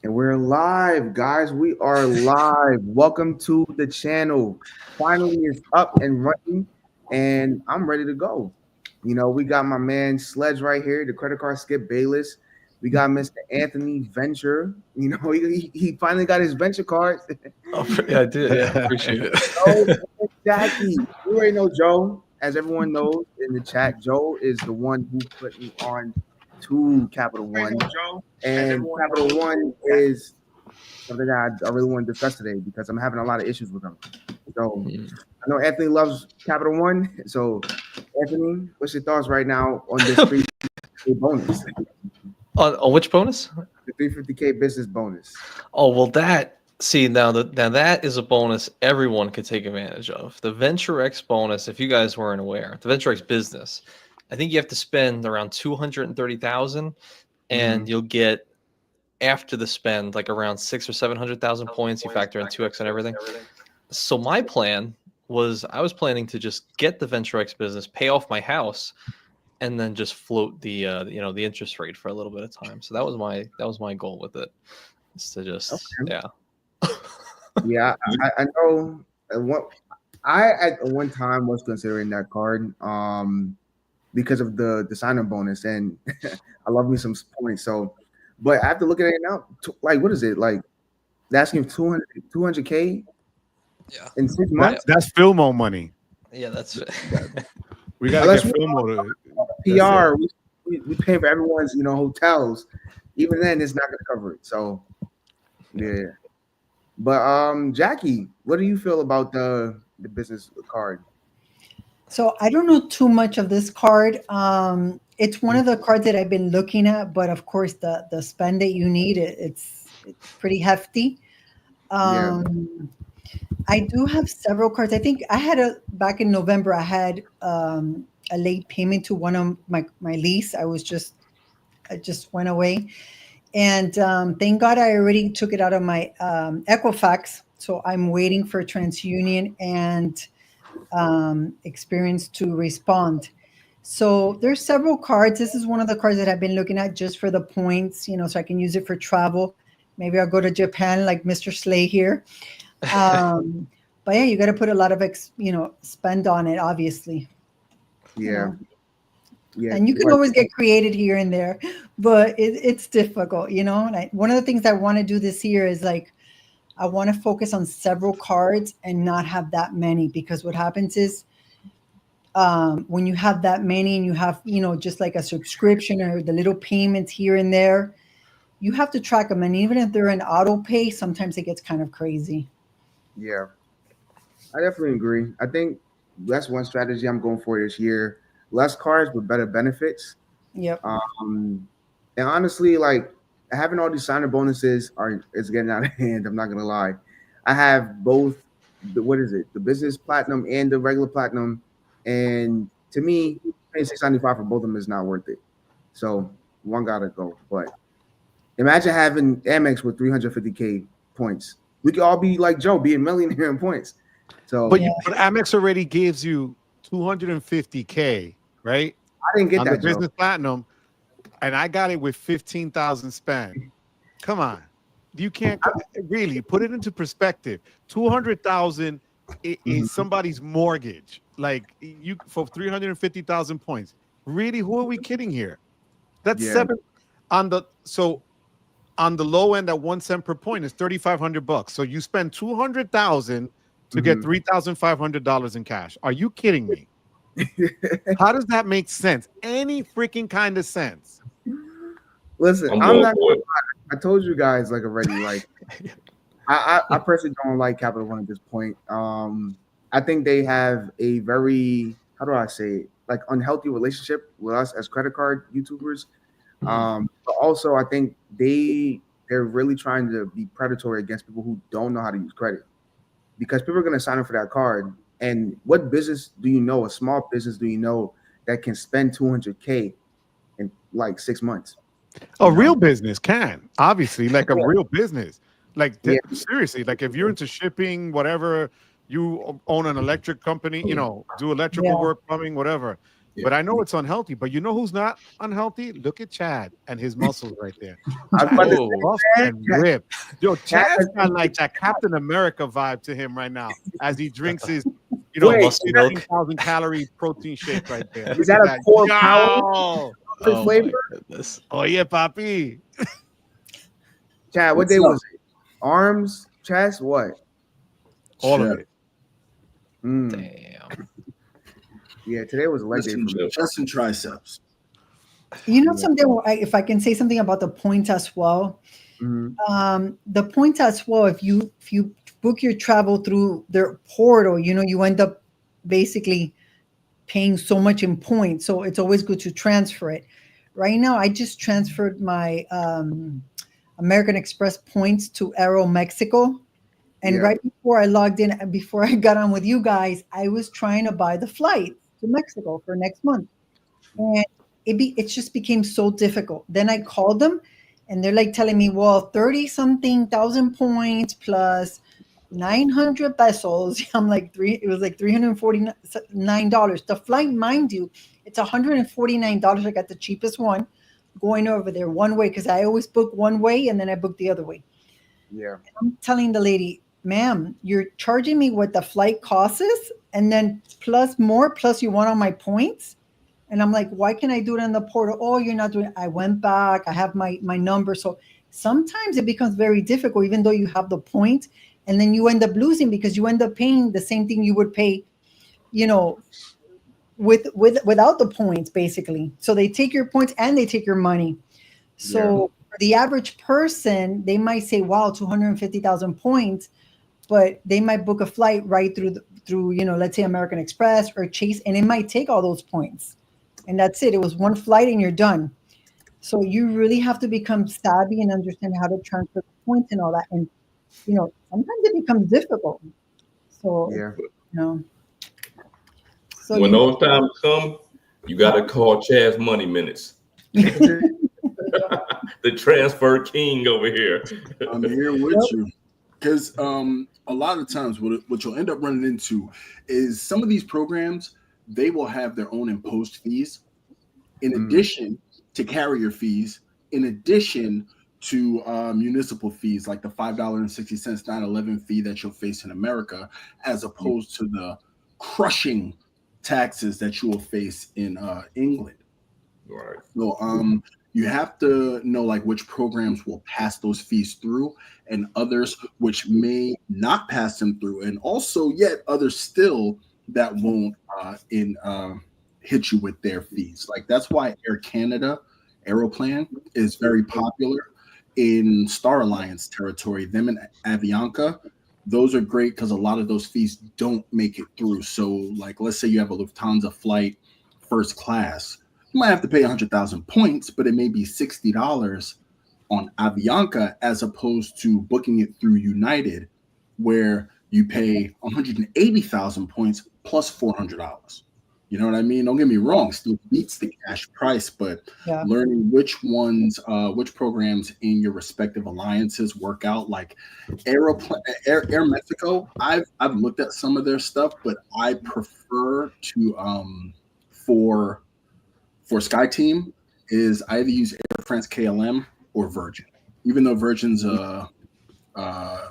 And we're live, guys. We are live. Welcome to the channel. Finally, it's up and running, and I'm ready to go. We got my man Sledge right here, the credit card skip Bayless. We got Mr. Anthony Venture. He finally got his venture card. Oh, yeah, I did. Yeah, appreciate it. Joe and Jackie. You already know Joe. As everyone knows in the chat, Joe is the one who put me on to Capital One. And Capital One is something that I really want to discuss today because I'm having a lot of issues with them. So I know Anthony loves Capital One. So Anthony, what's your thoughts right now on this free bonus? On which bonus? The 350K business bonus. Oh well, now that is a bonus everyone could take advantage of. The Venture X bonus, if you guys weren't aware, the Venture X business, I think you have to spend around 230,000, and you'll get after the spend like around 600,000 or 700,000 points. You factor in 2x and everything. So my plan was I was planning to just get the Venture X business, pay off my house, and then just float the the interest rate for a little bit of time. So that was my goal with it. Is to just Okay. Yeah, I know. I at one time was considering that card because of the sign-up bonus, and I love me some points. So, but after looking at it now, like what is it like? They're asking 200K Yeah. in 6 months. That's Filmo money. Yeah, that's We got to Unless get we Filmo to PR, we pay for everyone's hotels. Even then, it's not going to cover it. So, yeah. But Jackie, what do you feel about the business card? So I don't know too much of this card. It's one of the cards that I've been looking at, but of course the spend that you need it's pretty hefty. Yeah. Um, I do have several cards. I think I had a back in November. I had a late payment to one of my lease. I just went away, and thank God I already took it out of my Equifax. So I'm waiting for TransUnion and experience to respond. So there's several cards. This is one of the cards that I've been looking at just for the points, so I can use it for travel. Maybe I'll go to Japan like Mr. Slay here. Um, but yeah, you got to put a lot of spend on it, obviously. You Yeah. know, Yeah. and you can Right. always get creative here and there, but it's difficult. And one of the things I want to do this year is like I want to focus on several cards and not have that many because what happens is when you have that many and you have just like a subscription or the little payments here and there, you have to track them, and even if they're in auto pay, sometimes it gets kind of crazy. Yeah. I definitely agree. I think that's one strategy I'm going for this year. Less cards with better benefits. Yep. Um, and honestly, like having all these signer bonuses are is getting out of hand. I'm not gonna lie. I have both. What is it? The business platinum and the regular platinum, and to me, paying 695 for both of them is not worth it. So one gotta go. But imagine having Amex with 350K points. We could all be like Joe, be a millionaire in points. So Yeah. but Amex already gives you 250K, right? I didn't get On the that, Joe. business platinum, and I got it with 15,000 spent. Come on. You can't really put it into perspective. 200,000 Mhm. is somebody's mortgage. Like you for 350,000 points. Really, who are we kidding here? That's Yeah. seven on the low end at 1 cent per point is $3,500. So you spend 200,000 to get Mhm. $3,500 in cash. Are you kidding me? How does that make sense? Any freaking kind of sense? Listen, I'm I'm all not. for it. I told you guys like already. Like I personally don't like Capital One at this point. I think they have a very how do I say it? Like unhealthy relationship with us as credit card YouTubers. But also I think they're really trying to be predatory against people who don't know how to use credit because people are going to sign up for that card. And what business do you know? A small business do you know that can spend 200K in like 6 months? A You know? real business can, obviously, like a Yeah. real business. Like Yeah. seriously, like if you're into shipping, whatever, you own an electric company, do electrical Yeah. work, plumbing, whatever. But I know it's unhealthy. But you know who's not unhealthy? Look at Chad and his muscles right there. I was about to Whoa. Buff say, and ripped. Yo, Chad's Chad- got like that Captain America vibe to him right now as he drinks his, Wait, muscle milk. 15,000 calorie protein shake right there. Is that a core power? Yo! Oh flavor? my goodness. Oh yeah, papi. Chad, what What's day up? was it? Arms, chest, what? All of Chest. it. Mm. Damn. Yeah, today was a leg day for me. Chest and triceps. You know something? If I can say something about the points as well. Mhm. The points as well. If you book your travel through their portal, you end up basically paying so much in points. So it's always good to transfer it. Right now, I just transferred my American Express points to Aero Mexico. And Yeah. right before I logged in, before I got on with you guys, I was trying to buy the flight to Mexico for next month. And it just became so difficult. Then I called them and they're like telling me, well, 30 something thousand points plus 900 pesos. I'm like, it was like $349. The flight, mind you, it's $149. I got the cheapest one going over there one way because I always book one way and then I book the other way. Yeah. I'm telling the lady, ma'am, you're charging me what the flight costs and then plus you want on my points. And I'm like, why can't I do it on the portal? Oh, you're not doing it. I went back. I have my number. So sometimes it becomes very difficult, even though you have the point. And then you end up losing because you end up paying the same thing you would pay, without the points, basically. So they take your points and they take your money. So for the average person, they might say, wow, 250,000 points, but they might book a flight right through, let's say American Express or Chase, and it might take all those points. And that's it. It was one flight and you're done. So you really have to become savvy and understand how to transfer the points and all that. And, sometimes it becomes difficult. So, Yeah. So When those times come, you got to call Chaz Money Minutes. The transfer king over here. I'm here with you. Because a lot of times what you'll end up running into is some of these programs, they will have their own imposed fees in addition to carrier fees, in addition to municipal fees like the $5.60 9/11 fee that you'll face in America, as opposed to the crushing taxes that you will face in England. Right. So you have to know like which programs will pass those fees through and others which may not pass them through, and also yet others still that won't hit you with their fees. Like that's why Air Canada Aeroplan is very popular in Star Alliance territory. Them and Avianca, those are great because a lot of those fees don't make it through. So like let's say you have a Lufthansa flight first class, you might have to pay 100,000 points, but it may be $60 on Avianca as opposed to booking it through United, where you pay 180,000 points plus $400. You know what I mean? Don't get me wrong, still beats the cash price, but learning which which programs in your respective alliances work out. Like Air Mexico, I've looked at some of their stuff, but I prefer to for SkyTeam is I either use Air France KLM or Virgin. Even though Virgin's a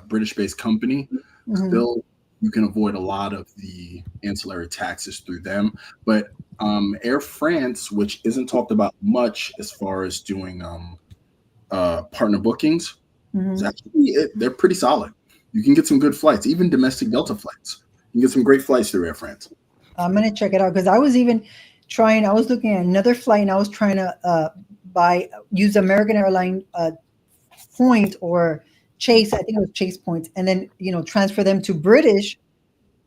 British-based company, still you can avoid a lot of the ancillary taxes through them. But Air France, which isn't talked about much as far as doing partner bookings, is actually they're pretty solid. You can get some good flights, even domestic Delta flights. You can get some great flights through Air France. I'm gonna check it out because I was looking at another flight and I was trying to use American Airlines point or Chase, I think it was Chase points, and then transfer them to British,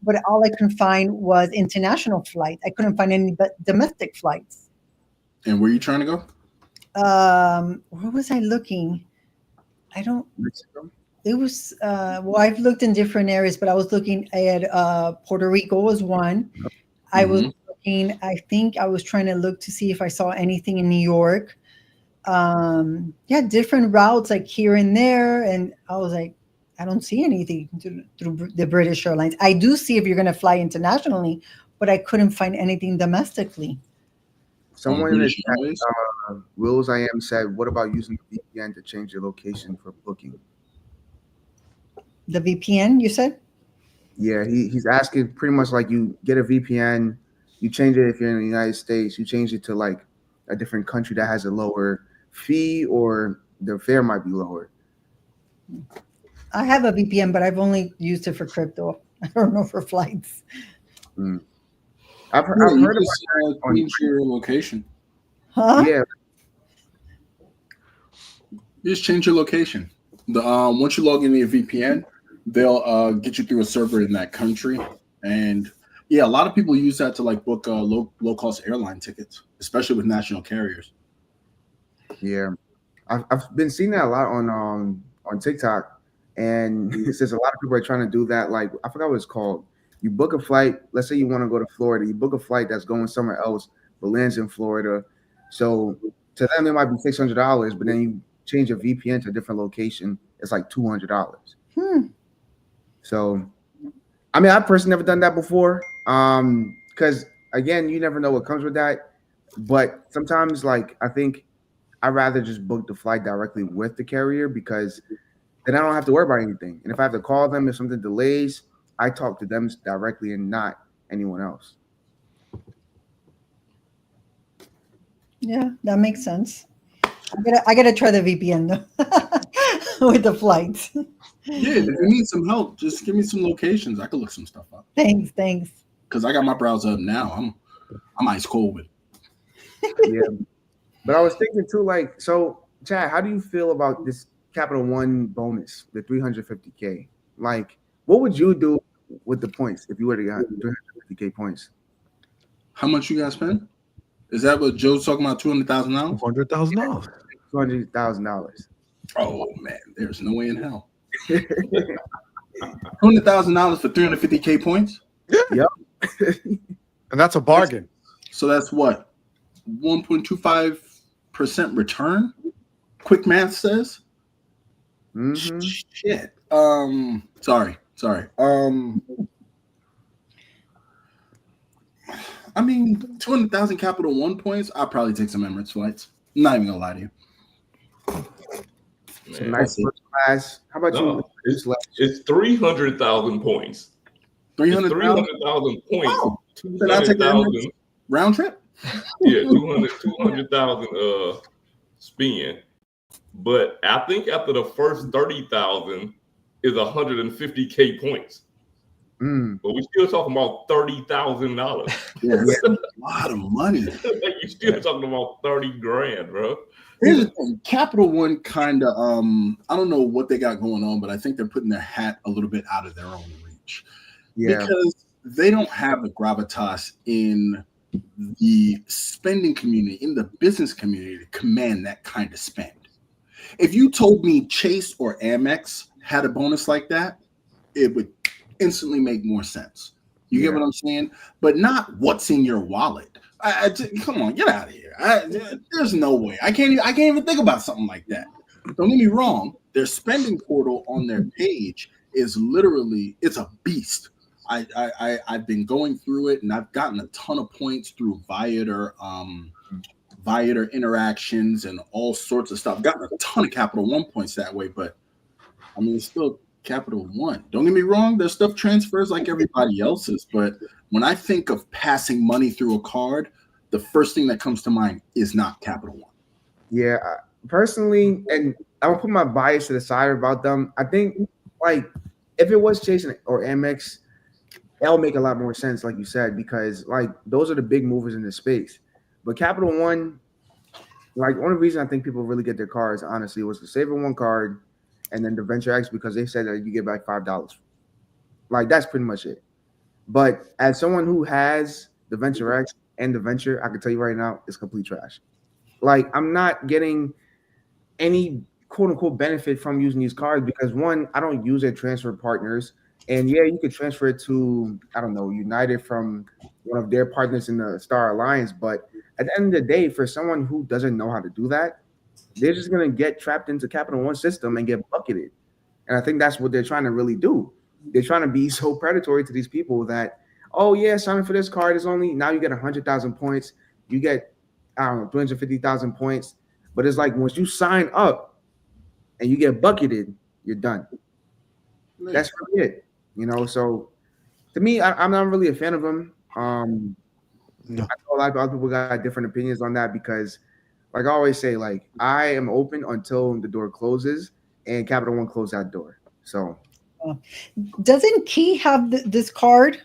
but all I could find was international flights. I couldn't find any domestic flights. And where are you trying to go? Where was I looking? Mexico? It was I've looked in different areas, but I was looking at Puerto Rico was one. I was looking, I think I was trying to look to see if I saw anything in New York. Different routes like here and there, and I was like, I don't see anything through the British Airlines. I do see if you're going to fly internationally, but I couldn't find anything domestically. Someone in the British chat, Airways. Wills I am said, what about using the VPN to change your location for booking? The VPN, you said? Yeah, he's asking pretty much like you get a VPN, you change it if you're in the United States, you change it to like a different country that has a lower fee or the fare might be lower. I have a VPN, but I've only used it for crypto. I don't know for flights. I've Yeah, heard you about just change your location. Huh? yeah. You just change your location. The once you log into your VPN, they'll get you through a server in that country, and yeah, a lot of people use that to like book low cost airline tickets, especially with national carriers. Yeah, I've been seeing that a lot on TikTok, and since a lot of people are trying to do that, like I forgot what it's called. You book a flight. Let's say you want to go to Florida. You book a flight that's going somewhere else, but lands in Florida. So to them, it might be $600, but then you change your VPN to a different location. It's like $200. So, I mean, I've personally never done that before. Because again, you never know what comes with that. But sometimes, like I think I'd rather just book the flight directly with the carrier because then I don't have to worry about anything. And if I have to call them if something delays, I talk to them directly and not anyone else. Yeah, that makes sense. I gotta try the VPN though with the flights. Yeah, if you need some help, just give me some locations. I could look some stuff up. Thanks. Because I got my browser up now. I'm ice cold with it. Yeah. But I was thinking too, like, so Chad, how do you feel about this Capital One bonus, the 350K? Like, what would you do with the points if you were to get 350K points? How much you guys spend? Is that what Joe's talking about? $200,000? $100,000. $200,000. Oh man, there's no way in hell. $200,000 for 350K points? Yep. And that's a bargain. So that's what? 1.25% return? Quick math says. Mm-hmm. Shit. Sorry. I mean, 200,000 Capital One points. I'll probably take some Emirates flights. I'm not even gonna lie to you. Some nice first class. How about you? It's 300,000 points. 300,000 points. Wow. Then I'll take the Emirates round trip. Yeah, 200,000 spin. But I think after the first 30,000 is 150K points. But we're still talking about $30,000. Yeah, that's a lot of money. Like you're still talking about 30 grand, bro. Here's the thing: Capital One kind of I don't know what they got going on, but I think they're putting their hat a little bit out of their own reach. Yeah, because they don't have the gravitas in the spending community, in the business community, to command that kind of spend. If you told me Chase or Amex had a bonus like that, it would instantly make more sense. You get what I'm saying? But not what's in your wallet. Come on, get out of here. There's no way. I can't even think about something like that. Don't get me wrong. Their spending portal on their page is literally, it's a beast. I've been going through it and I've gotten a ton of points through Viator interactions and all sorts of stuff. I've gotten a ton of Capital One points that way, but I mean, it's still Capital One. Don't get me wrong, their stuff transfers like everybody else's, but when I think of passing money through a card, the first thing that comes to mind is not Capital One. Yeah, personally, and I will put my bias to the side about them. I think, like, if it was Chase or Amex, that'll make a lot more sense, like you said, because like those are the big movers in the space. But Capital One, like, one of the reasons I think people really get their cards, honestly, was the Saver One card and then the Venture X, because they said that you get back $5. Like, that's pretty much it. But as someone who has the Venture X and the Venture, I can tell you right now, it's complete trash. Like, I'm not getting any quote unquote benefit from using these cards because, one, I don't use their transfer partners. And yeah, you could transfer it to, I don't know, United from one of their partners in the Star Alliance. But at the end of the day, for someone who doesn't know how to do that, they're just going to get trapped into Capital One system and get bucketed. And I think that's what they're trying to really do. They're trying to be so predatory to these people that, oh yeah, sign up for this card is only, now you get 100,000 points. You get I don't know, 350,000 points. But it's like once you sign up and you get bucketed, you're done. That's really it. So to me, I'm not really a fan of them. No. I know a lot of other people got different opinions on that because, like I always say, like I am open until the door closes, and Capital One closed that door. So, Doesn't Key have this card?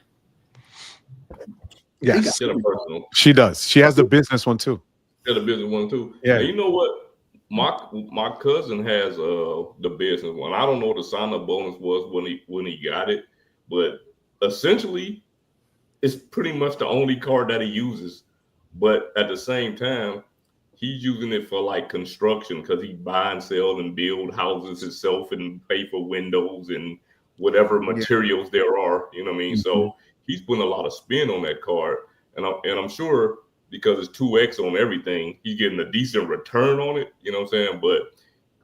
Yes, Get a personal. she does. She has the business one too. Get a business one too. Yeah. And you know what? My cousin has the business one. I don't know what the sign up bonus was when he got it, but essentially, it's pretty much the only card that he uses. But at the same time, he's using it for like construction because he buy and sell and build houses himself and pay for windows and whatever materials there are. You know what I mean? So he's putting a lot of spin on that card, and I'm sure because it's 2x on everything, he's getting a decent return on it. You know what I'm saying? But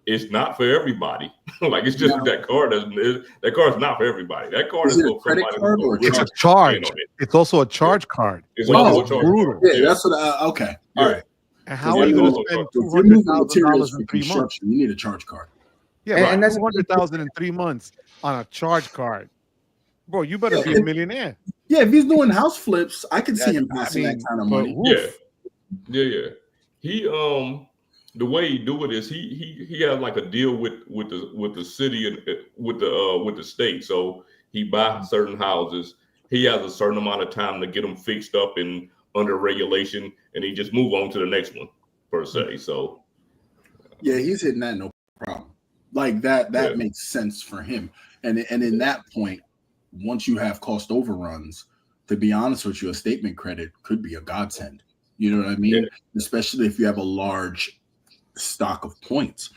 it's not for everybody. Like it's just that card card's not for everybody. That card is for credit somebody card or It's a charge. It's also a charge card. It's also a charge brutal. card. Yeah, that's what. Okay, all right. And how are you going to spend If you're moving $200,000 materials in for 3 months? construction, you need a charge card. Yeah, and that's 200,000 in 3 months on a charge card, bro. You better be a millionaire. Yeah, if he's doing house flips, I could see him passing that kind of money. Yeah. He the way he do it is he has like a deal with the city and with the state. So he buys certain houses. He has a certain amount of time to get them fixed up and under regulation, and he just move on to the next one per se. So yeah, he's hitting that no problem. Like that makes sense for him. And in that point, once you have cost overruns, to be honest with you, a statement credit could be a godsend. You know what I mean? Yeah. Especially if you have a large stock of points.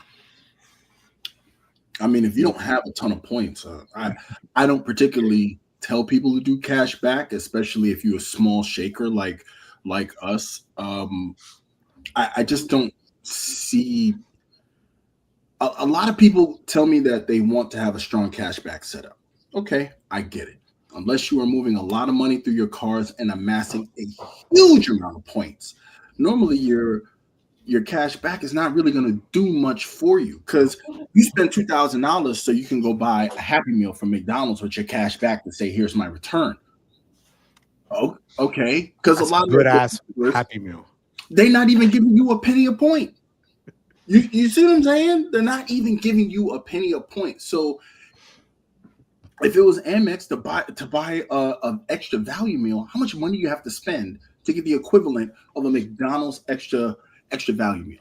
I mean, if you don't have a ton of points, I don't particularly tell people to do cash back, especially if you're a small shaker like us. I just don't see a lot of people tell me that they want to have a strong cashback setup. Okay, I get it. Unless you are moving a lot of money through your cards and amassing a huge amount of points, normally your cash back is not really going to do much for you because you spend $2,000 so you can go buy a Happy Meal from McDonald's with your cash back to say, here's my return. Oh, okay. Because a lot of good ass Happy Meal. They're not even giving you a penny a point. You see what I'm saying? They're not even giving you a penny a point. So if it was Amex to buy an extra value meal, how much money do you have to spend to get the equivalent of a McDonald's extra value meal?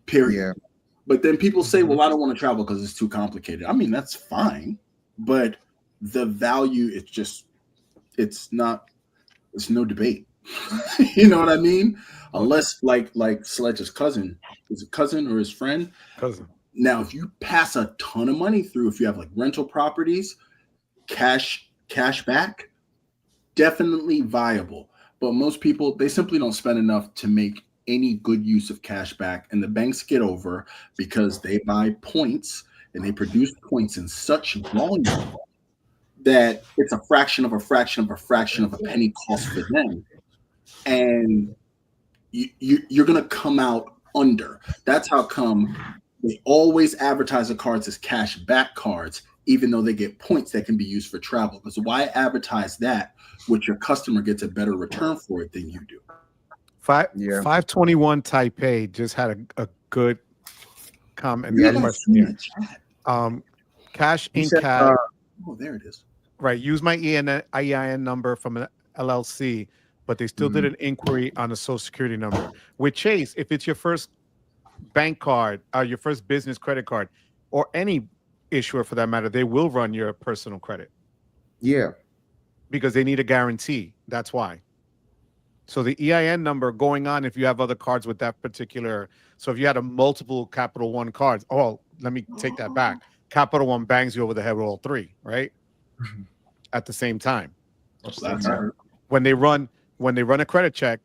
Period. Yeah. But then people say, well, I don't want to travel because it's too complicated. I mean, that's fine. But the value, it's no debate. You know what I mean? Unless like Sledge's cousin, is it cousin or his friend? Cousin. Now, if you pass a ton of money through, if you have like rental properties, cash back, definitely viable. But most people, they simply don't spend enough to make any good use of cash back, and the banks get over because they buy points and they produce points in such volume that it's a fraction of a penny cost for them, and you're gonna come out under. That's how come they always advertise the cards as cash back cards, even though they get points that can be used for travel. Because why advertise that which your customer gets a better return for it than you do? 521 Taipei just had a good comment. Cash in cash. Oh, there it is. Right. Use my EIN number from an LLC, but they still did an inquiry on a social security number. With Chase, if it's your first bank card, your first business credit card, or any issuer for that matter, they will run your personal credit. Yeah. Because they need a guarantee. That's why. So the EIN number going on, if you have other cards with that particular, so if you had a multiple Capital One cards, let me take that back. Capital One bangs you over the head with all three, right? At the same time. When they run a credit check,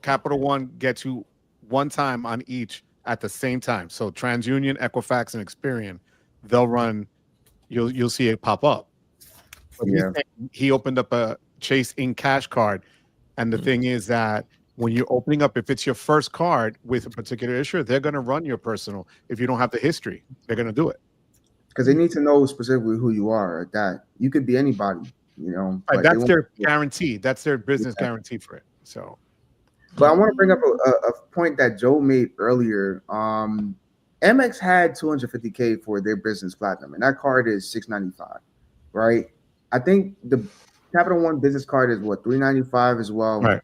Capital One gets you one time on each at the same time. So TransUnion, Equifax, and Experian, they'll run. You'll see it pop up. But he opened up a Chase in cash card, and the thing is that when you're opening up, if it's your first card with a particular issuer, they're going to run your personal. If you don't have the history, they're going to do it. Because they need to know specifically who you are. At that, you could be anybody, you know. Right, but that's their guarantee. That's their business guarantee for it. So, but I want to bring up a point that Joe made earlier. MX had 250K for their business platinum, and that card is $695, right? I think the Capital One business card is what, $395 as well. right.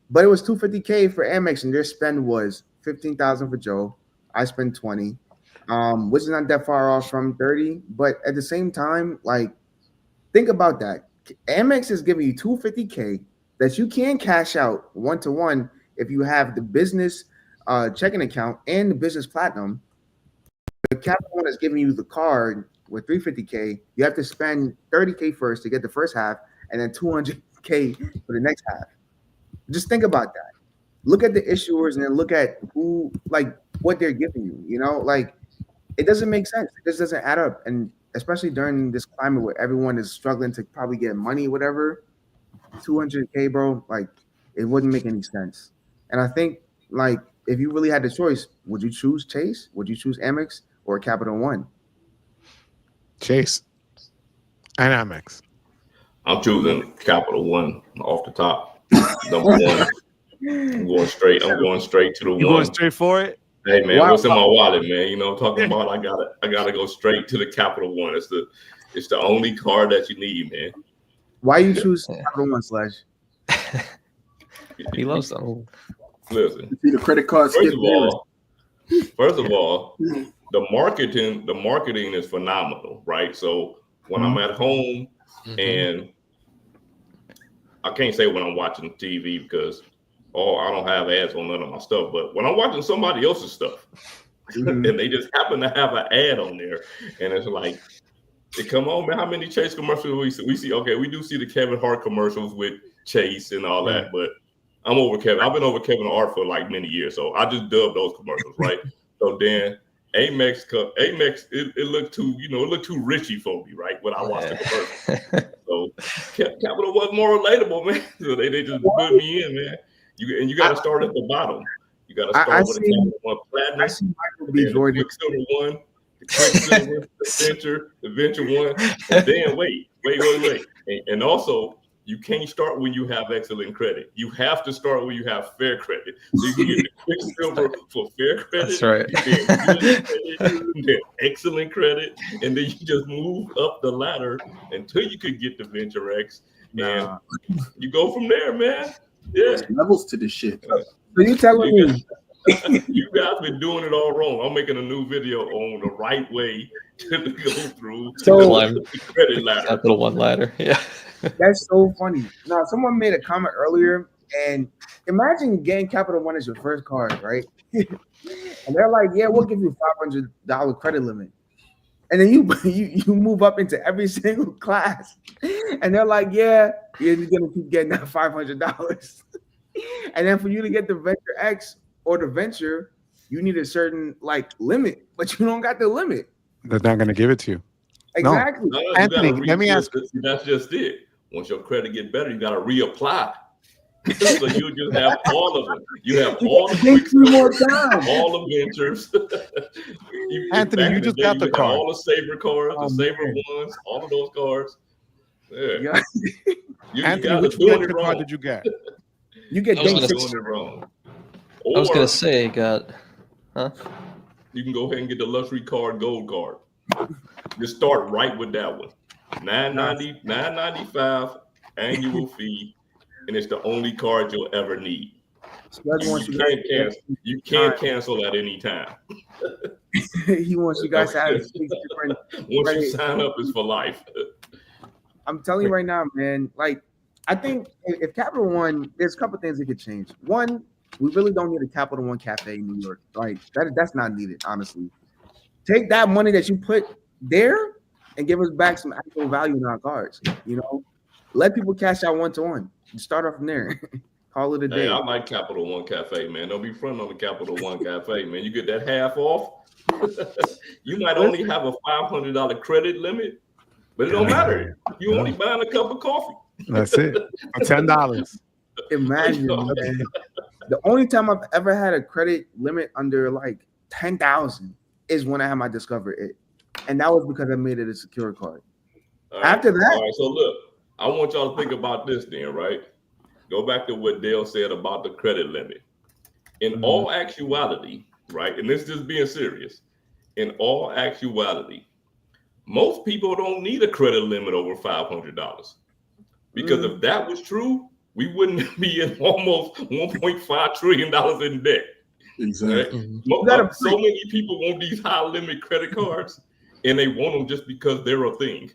But it was 250K for Amex, and their spend was 15,000 for Joe. I spent 20, which is not that far off from 30. But at the same time, like, think about that. Amex is giving you 250K that you can cash out 1-to-1 if you have the business checking account and the business platinum. The Capital One is giving you the card with 350K. You have to spend 30K first to get the first half, and then 200K for the next half. Just think about that. Look at the issuers and then look at who, like, what they're giving you. You know, like, it doesn't make sense. It just doesn't add up. And especially during this climate where everyone is struggling to probably get money, whatever, 200K, bro, like, it wouldn't make any sense. And I think, like, if you really had the choice, would you choose Chase? Would you choose Amex or Capital One? Chase and Amex. I'm choosing Capital One off the top. Number one. I'm going straight to the You one. going straight for it? Hey man, Wow. what's in my wallet, man? You know what I'm talking about? I gotta go straight to the Capital One. It's the only card that you need, man. Why you choose Capital One, Slash? He loves them. Listen. See the credit card. First of all, the marketing is phenomenal, right? So when I'm at home and I can't say when I'm watching TV because I don't have ads on none of my stuff, but when I'm watching somebody else's stuff and they just happen to have an ad on there, and it's like, they come on, man, how many Chase commercials we see? Okay, we do see the Kevin Hart commercials with Chase and all that, but I'm over Kevin. I've been over Kevin Hart for like many years, so I just dubbed those commercials, right? So then Amex, it looked too, it looked too richy for me, right? When I watched the commercial. So Capital was more relatable, man. So they just put me in, man. You got to start at the bottom. You got to start with the Capital One Platinum, I see Michael B. Jordan. the Quicksilver one, the Quicksilver, the Venture one, and then wait. And also, you can't start when you have excellent credit. You have to start when you have fair credit. So you can get the Quicksilver for fair credit. That's right. Then excellent credit, and then you just move up the ladder until you could get the Venture X, and you go from there, man. Yeah, There's levels to this shit. So you telling me you guys been doing it all wrong. I'm making a new video on the right way to go through the credit ladder. Capital One ladder. Yeah. that's so funny. Now, someone made a comment earlier, and imagine getting Capital One as your first card, right? And they're like, "Yeah, we'll give you $500 credit limit." And then you move up into every single class, and they're like, "Yeah, you're gonna keep getting that $500." And then for you to get the Venture X or the Venture, you need a certain like limit, but you don't got the limit. They're not going to give it to you. Exactly. No, you Anthony, gotta let me ask. That's just it. Once your credit get better, you got to reapply. So you just have all of them. You have all the Quicksilver, all the Ventures. Anthony, you just got the card. All the Saver cards, the Saver ones, all of those cards. Yeah. Anthony, which Venture card did you get? You get I was gonna doing it wrong. I was gonna say, got, You can go ahead and get the luxury card, gold card. Just start right with that one. $9.95 annual fee, and it's the only card you'll ever need. You can't cancel at any time. He wants you guys to have different. Once you sign up, it's for life. I'm telling you right now, man. Like, I think if Capital One, there's a couple things that could change. One, we really don't need a Capital One cafe in New York. Like, that's not needed, honestly. Take that money that you put there and give us back some actual value in our cards. Let people cash out 1-to-1. Start off from there. Call it a day. Hey, I like Capital One Cafe, man. Don't be fronting on the Capital One Cafe, man. You get that half off. You might only have a $500 credit limit, but it don't matter. You only buying a cup of coffee. That's it. For $10. imagine, man. The only time I've ever had a credit limit under like 10,000 is when I had my Discover It, and that was because I made it a secure card. After that, all right. So look, I want y'all to think about this then, right? Go back to what Dale said about the credit limit. In all actuality, right, and this is just being serious, in all actuality, most people don't need a credit limit over $500. Because if that was true, we wouldn't be in almost $1.5 trillion in debt. Exactly. Right? So many people want these high limit credit cards, and they want them just because they're a thing.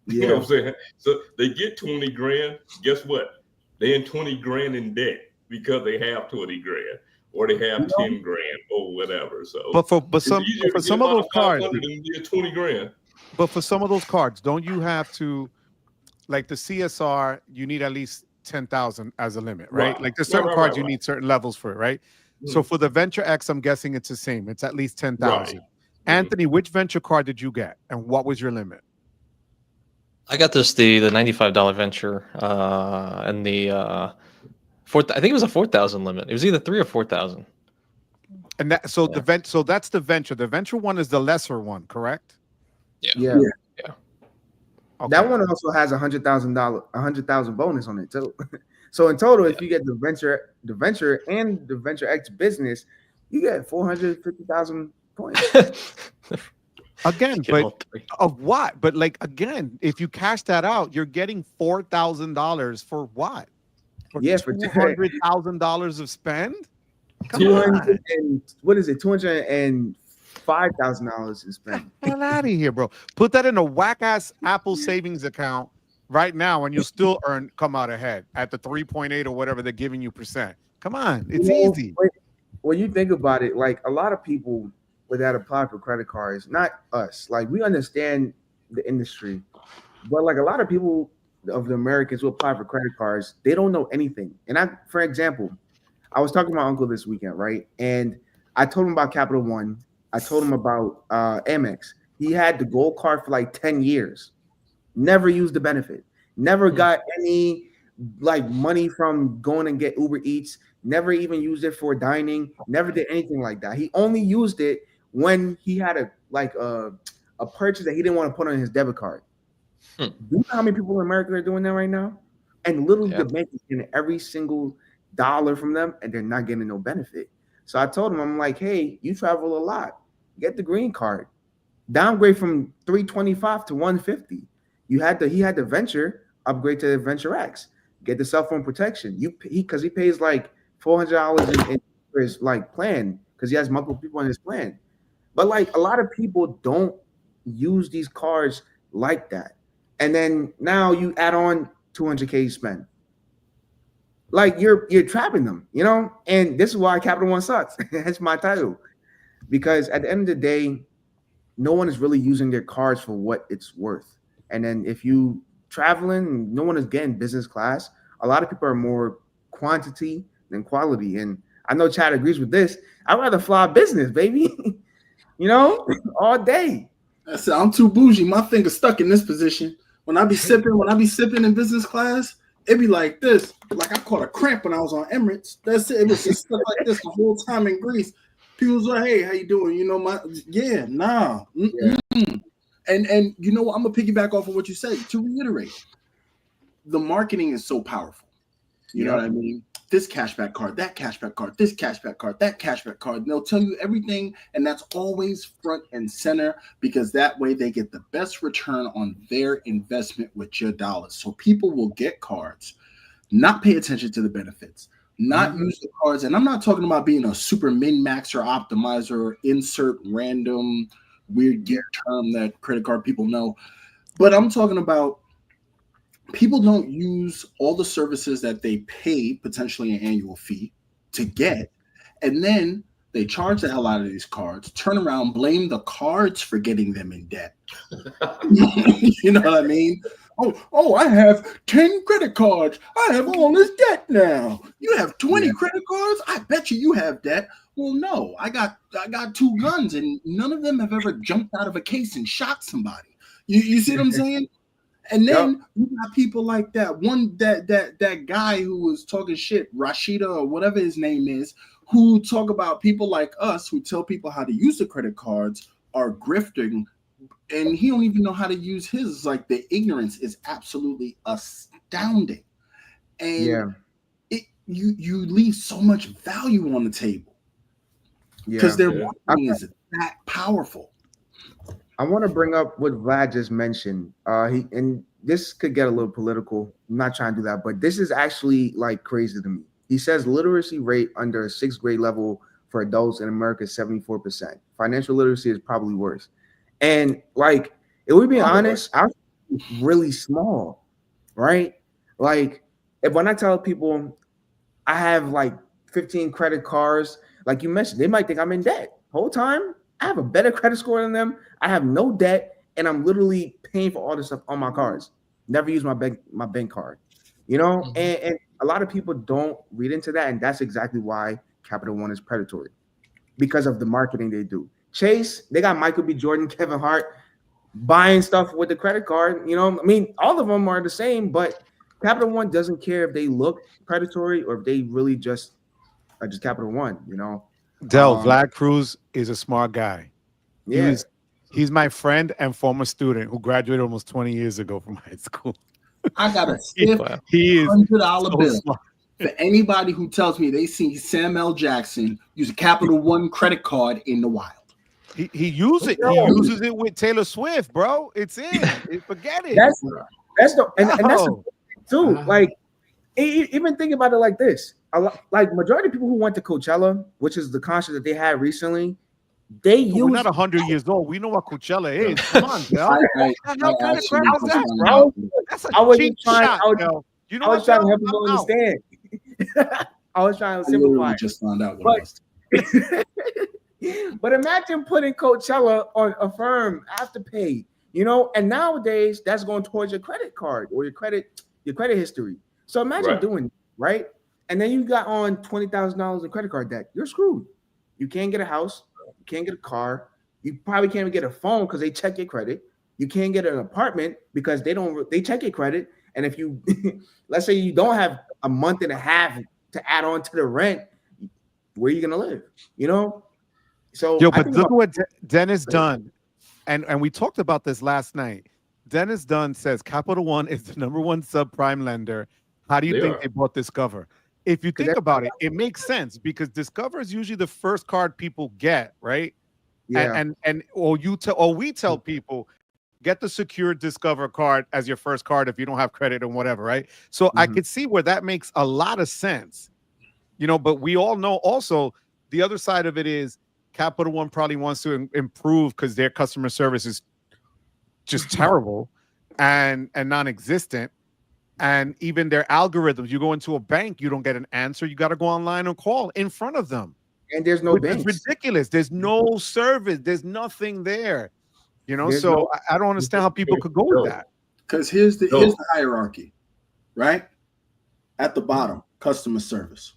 yeah. You know what I'm saying? So they get 20 grand. Guess what? They're in 20 grand in debt because they have 20 grand or they have 10 grand or whatever. So, but for some of those cards, than 20 grand. But for some of those cards, don't you have to, like the CSR, you need at least 10,000 as a limit, right? Like there's certain cards you need certain levels for it, right? So for the Venture X, I'm guessing it's the same. It's at least 10,000. Anthony, which Venture card did you get, and what was your limit? I got the $95 Venture, and the I think it was a 4,000 limit. It was either 3,000 or 4,000. And that so that's the Venture. The Venture one is the lesser one, correct? Yeah. Okay. That one also has $100,000 bonus on it too. So in total, if you get the Venture and the Venture X business, you get 450,000 points. Again, but of what? But like again, if you cash that out, you're getting $4,000 for what? For $200,000 of spend? Come on. What is it? $205,000 to spend. Get out of here, bro. Put that in a whack-ass Apple savings account right now, and you'll still come out ahead at the 3.8 or whatever they're giving you percent. Come on, it's easy. When you think about it, like a lot of people that apply for credit cards, not us, like we understand the industry, but like a lot of people of the Americans who apply for credit cards, they don't know anything. And for example, I was talking to my uncle this weekend, right? And I told him about Capital One. I told him about Amex. He had the gold card for like 10 years. Never used the benefit. Never got any like money from going and get Uber Eats. Never even used it for dining. Never did anything like that. He only used it when he had a purchase that he didn't want to put on his debit card. Do you know how many people in America are doing that right now? And literally the bank is getting every single dollar from them, and they're not getting no benefit. So I told him, I'm like, hey, you travel a lot. Get the green card. Downgrade from 325 to 150. He had the Venture, upgrade to the Venture X. Get the cell phone protection. Because he pays like $400 in his like plan because he has multiple people on his plan. But like a lot of people don't use these cards like that. And then now you add on 200K spend. Like you're trapping them, you know? And this is why Capital One sucks. That's my title. Because at the end of the day, no one is really using their cards for what it's worth. And then if you traveling, no one is getting business class. A lot of people are more quantity than quality. And I know Chad agrees with this. I'd rather fly business, baby. You know, all day. I said, I'm too bougie. My finger's stuck in this position. When I be sipping in business class, it'd be like this. Like I caught a cramp when I was on Emirates. That's it. It was just stuck like this the whole time in Greece. People was like, hey, how you doing? You know, And you know what? I'm gonna piggyback off of what you said. To reiterate, the marketing is so powerful. You know what I mean? This cashback card, that cashback card, this cashback card, that cashback card. They'll tell you everything, and that's always front and center because that way they get the best return on their investment with your dollars. So people will get cards, not pay attention to the benefits, not use the cards. And I'm not talking about being a super min-max or optimizer or insert random weird gear term that credit card people know. But I'm talking about people don't use all the services that they pay potentially an annual fee to get, and then they charge the hell out of these cards, turn around, blame the cards for getting them in debt. You know what I mean? Oh, I have 10 credit cards. I have all this debt now. You have 20 credit cards? I bet you have debt. Well, no, I got 2 guns, and none of them have ever jumped out of a case and shot somebody. You see what I'm saying? And then you got people like that guy who was talking shit, Rashida or whatever his name is, who talk about people like us who tell people how to use the credit cards are grifting, and he don't even know how to use his. It's like the ignorance is absolutely astounding, and you leave so much value on the table because their marketing is that powerful. I want to bring up what Vlad just mentioned. And this could get a little political. I'm not trying to do that, but this is actually like crazy to me. He says literacy rate under 6th grade level for adults in America is 74%. Financial literacy is probably worse. And like, if we be honest, I'm really small, right? Like, when I tell people I have like 15 credit cards, like you mentioned, they might think I'm in debt. Whole time, I have a better credit score than them. I have no debt, and I'm literally paying for all this stuff on my cards. Never use my bank card, you know. And a lot of people don't read into that, and that's exactly why Capital One is predatory, because of the marketing they do. Chase, they got Michael B. Jordan, Kevin Hart buying stuff with the credit card. You know, I mean, all of them are the same, but Capital One doesn't care if they look predatory or if they really just are just Capital One. You know. Vlad Cruz is a smart guy. Yeah. He's my friend and former student who graduated almost 20 years ago from high school. I got a stiff $100 bill for anybody who tells me they see Sam L. Jackson use a Capital One credit card in the wild. He uses it. He uses it with Taylor Swift, bro. It's in. Forget it. That's the and that's the thing too. Like, even think about it like this. Like majority of people who went to Coachella, which is the concert that they had recently, we're not 100 years old. We know what Coachella is. Come on, bro. That's a cheap shot, yo. You know I was trying to help people understand. I was trying to simplify. Just found out what but imagine putting Coachella on Affirm Afterpay, you know, and nowadays that's going towards your credit card or your credit history. So imagine doing right, and then you got on $20,000 in credit card debt. You're screwed. You can't get a house. You can't get a car. You probably can't even get a phone because they check your credit. You can't get an apartment because they check your credit. And if you, let's say you don't have a month and a half to add on to the rent, where are you gonna live? You know. So but look what Dennis Dunn, and we talked about this last night. Dennis Dunn says Capital One is the #1 subprime lender. How do you think they bought Discover? If you think about it, it makes sense because Discover is usually the first card people get, right? Yeah. Or we tell people get the secured Discover card as your first card if you don't have credit and whatever, right? So I could see where that makes a lot of sense, you know. But we all know also the other side of it is Capital One probably wants to improve because their customer service is just terrible and non-existent. And even their algorithms, you go into a bank, you don't get an answer. You got to go online and call in front of them. And there's no banks. It's ridiculous. There's no service. There's nothing there. You know, so I don't understand how people could go with that. Because here's the hierarchy, right? At the bottom, customer service.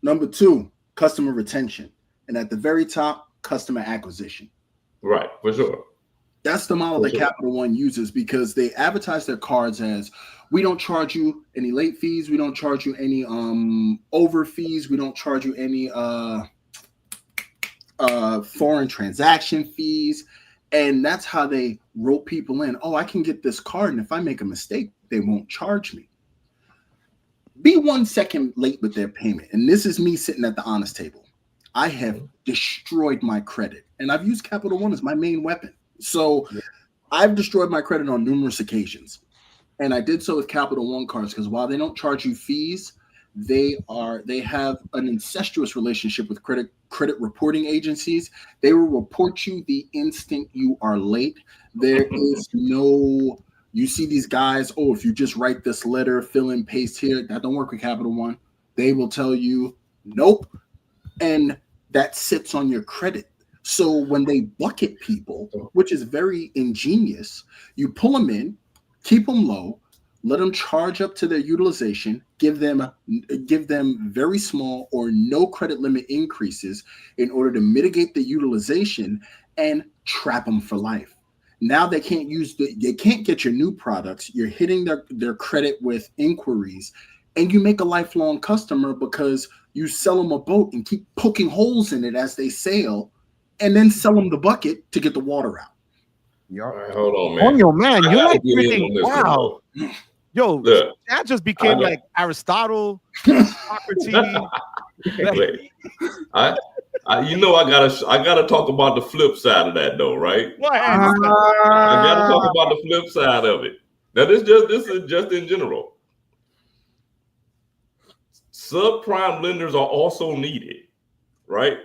Number 2, customer retention. And at the very top, customer acquisition. Right, for sure. That's the model that Capital One uses because they advertise their cards as, we don't charge you any late fees. We don't charge you any over fees. We don't charge you any foreign transaction fees. And that's how they rope people in. Oh, I can get this card, and if I make a mistake, they won't charge me. Be 1 second late with their payment. And this is me sitting at the honest table. I have destroyed my credit, and I've used Capital One as my main weapon. So I've destroyed my credit on numerous occasions. And I did so with Capital One cards because while they don't charge you fees, they have an incestuous relationship with credit reporting agencies. They will report you the instant you are late. There is no, you see these guys, oh, if you just write this letter, fill in, paste here, that don't work with Capital One. They will tell you, nope. And that sits on your credit. So when they bucket people, which is very ingenious, you pull them in, keep them low, let them charge up to their utilization, give them very small or no credit limit increases in order to mitigate the utilization and trap them for life. Now they can't they can't get your new products. You're hitting their credit with inquiries, and you make a lifelong customer because you sell them a boat and keep poking holes in it as they sail, and then sell them the bucket to get the water out. All right, hold on, man. Oh, yo, man, I you're gotta like get in freaking on this one, wow. though. Yo, Look, that just became like Aristotle, Socrates. wait. You know, I gotta talk about the flip side of that, though, right? Go ahead. I gotta talk about the flip side of it. Now, this is just in general. Subprime lenders are also needed, right?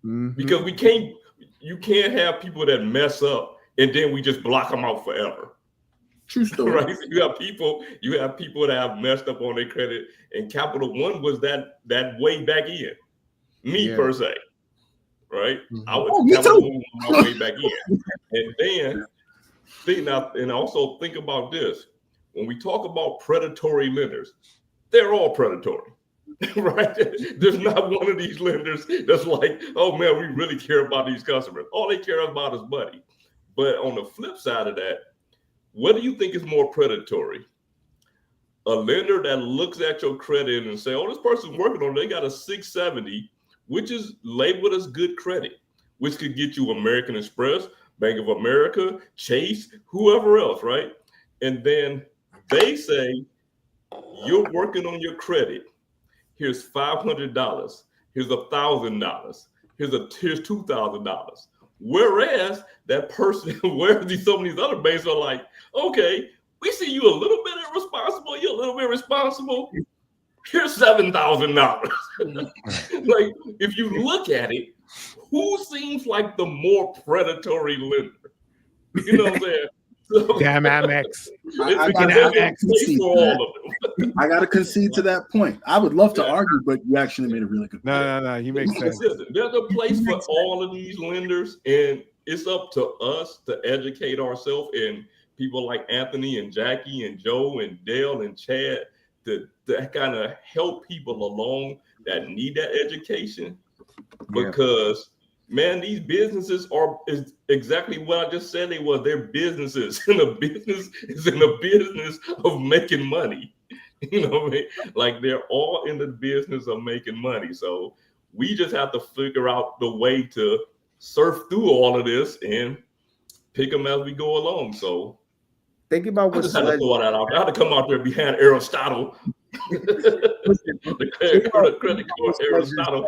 Mm-hmm. Because you can't have people that mess up and then we just block them out forever. True story. Right? So you have people that have messed up on their credit, and Capital One was that way back in. Me per se, right? Mm-hmm. I was Capital One my way back in, and then also think about this: when we talk about predatory lenders, they're all predatory. Right? There's not one of these lenders that's like, oh man, we really care about these customers. All they care about is money. But on the flip side of that, what do you think is more predatory? A lender that looks at your credit and say, oh, this person's working on it, they got a 670, which is labeled as good credit, which could get you American Express, Bank of America, Chase, whoever else, right? And then they say, you're working on your credit. Here's $500. Here's $1,000. Here's $2,000. Whereas that person, some of these other banks are like, okay, we see you a little bit irresponsible. You're a little bit responsible. Here's $7,000. Like, if you look at it, who seems like the more predatory lender? You know what I'm saying? So, damn Amex. I gotta concede to that point. I would love to argue, but you actually made a really good point. No, he makes sense. There's a place for all of these lenders, and it's up to us to educate ourselves, and people like Anthony and Jackie and Joe and Dale and Chad to kind of help people along that need that education. Because man, these businesses is exactly what I just said they were. They're businesses, and a business is in the business of making money. You know what I mean? Like, they're all in the business of making money. So we just have to figure out the way to surf through all of this and pick them as we go along. So think about what I had to throw that out. I had to come out there behind Aristotle. the credit card Aristotle.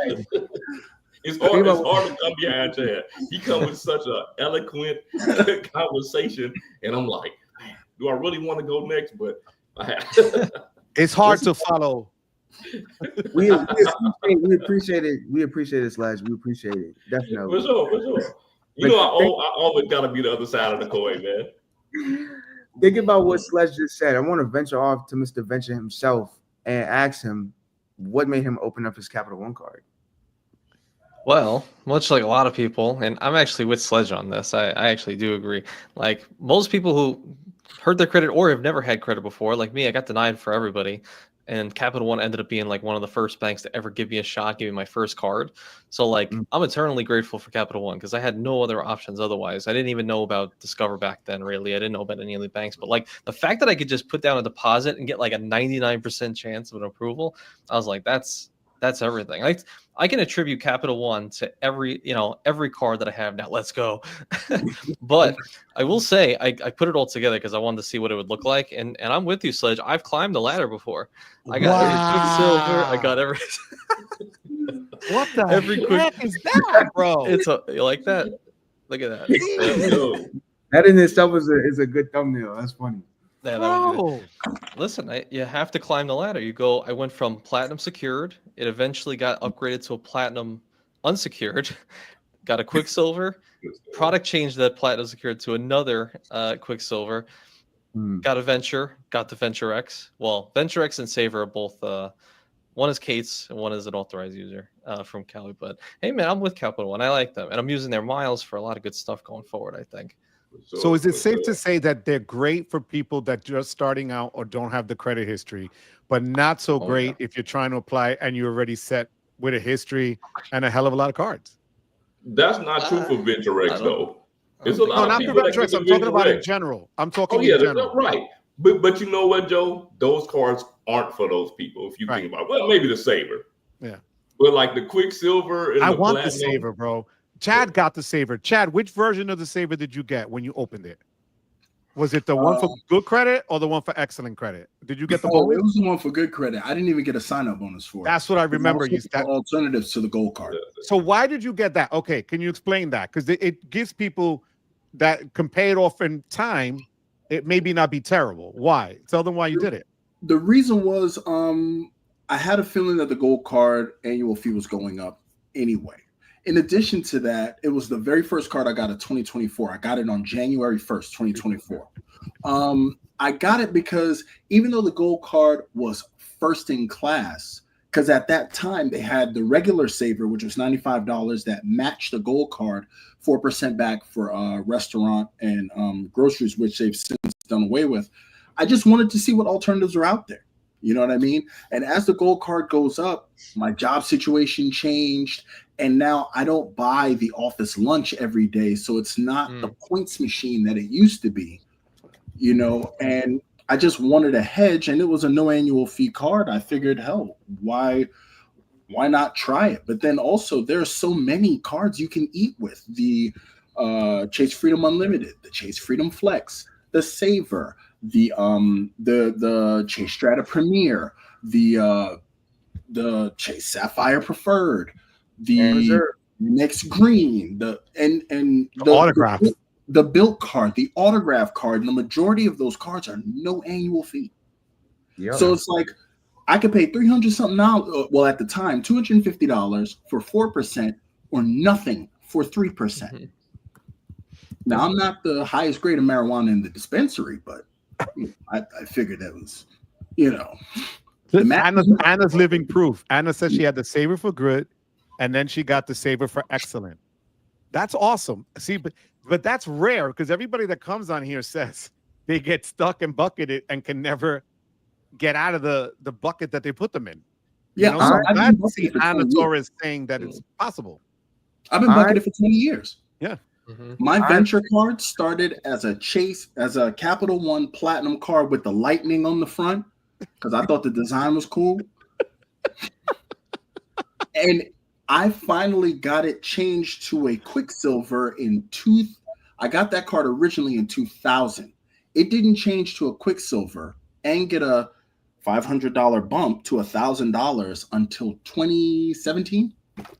It's hard to come behind Chad. He comes with such an eloquent conversation, and I'm like, man, do I really want to go next? But it's hard to follow. We appreciate it. We appreciate it, Slash. We appreciate it. Definitely. For sure. You know, I always got to be the other side of the coin, man. Think about what Slash just said. I want to venture off to Mr. Venture himself and ask him what made him open up his Capital One card. Well, much like a lot of people, and I'm actually with Sledge on this, I actually do agree. Like, most people who hurt their credit or have never had credit before, like me, I got denied for everybody. And Capital One ended up being like one of the first banks to ever give me a shot, give me my first card. So like, I'm eternally grateful for Capital One because I had no other options otherwise. I didn't even know about Discover back then, really. I didn't know about any of the banks. But like, the fact that I could just put down a deposit and get like a 99% chance of an approval, I was like, that's everything. I can attribute Capital One to every card that I have now. Let's go. But I will say I put it all together because I wanted to see what it would look like. And I'm with you, Sledge. I've climbed the ladder before. I got every Quicksilver. I got every what the heck is that, bro? You like that? Look at that. That in itself is a good thumbnail. That's funny. Yeah, that was good. Listen, you have to climb the ladder. I went from platinum secured. It eventually got upgraded to a platinum unsecured. Got a Quicksilver. Product changed that platinum secured to another Quicksilver. Got a Venture. Got the Venture X. Well, Venture X and Saver are both. One is Kate's and one is an authorized user from Cali. But hey, man, I'm with Capital One. I like them, and I'm using their miles for a lot of good stuff going forward, I think. So is it safe to say that they're great for people that just starting out or don't have the credit history, but not so great if you're trying to apply and you're already set with a history and a hell of a lot of cards? That's not true for Venture X, though. It's a lot No, of not the people that Venture get X. the I'm talking Venture about in X. general. I'm Oh talking yeah, in general. right. But you know what, Joe? Those cards aren't for those people. If you Right. think about it. Well, maybe the Saver. Yeah. But like the Quicksilver and I the want the Platinum. Saver, bro. Chad got the Saver. Chad, which version of the Saver did you get when you opened it? Was it the one for good credit or the one for excellent credit? Did you get the bonus? It was the one for good credit. I didn't even get a sign-up bonus for it. That's what I remember. You said alternatives to the gold card. So why did you get that? Okay, can you explain that? Because it gives people that can pay it off in time. It maybe not be terrible. Why? Tell them why you did it. The reason was I had a feeling that the gold card annual fee was going up anyway. In addition to that, it was the very first card I got of 2024. I got it on January 1st, 2024. I got it because even though the gold card was first in class, because at that time they had the regular Saver, which was $95 that matched the gold card, 4% back for restaurant and groceries, which they've since done away with. I just wanted to see what alternatives are out there. You know what I mean? And as the gold card goes up, my job situation changed. And now I don't buy the office lunch every day. So it's not the points machine that it used to be, you know, and I just wanted a hedge, and it was a no annual fee card. I figured, hell, why not try it? But then also there are so many cards you can eat with. The Chase Freedom Unlimited, the Chase Freedom Flex, the Saver, the Chase Strata Premier, the Chase Sapphire Preferred, the Next Green, the autograph, the built card, the autograph card, and the majority of those cards are no annual fee. Yeah. So it's like I could pay $300 something now. Well, at the time, $250 for 4% or nothing for 3%. Mm-hmm. Now I'm not the highest grade of marijuana in the dispensary, but I figured that was, you know. Anna's living proof. Anna said she had the Saver for good, and then she got the Saver for excellent. That's awesome. See, but that's rare because everybody that comes on here says they get stuck and bucketed and can never get out of the bucket that they put them in. Yeah, you know? So I'm glad to see Anna Torres saying that it's possible. I've been bucketed for 20 years. Yeah. Mm-hmm. My venture card started as a Capital One Platinum card with the lightning on the front because I thought the design was cool. And I finally got it changed to a Quicksilver I got that card originally in 2000. It didn't change to a Quicksilver and get a $500 bump to $1,000 until 2017.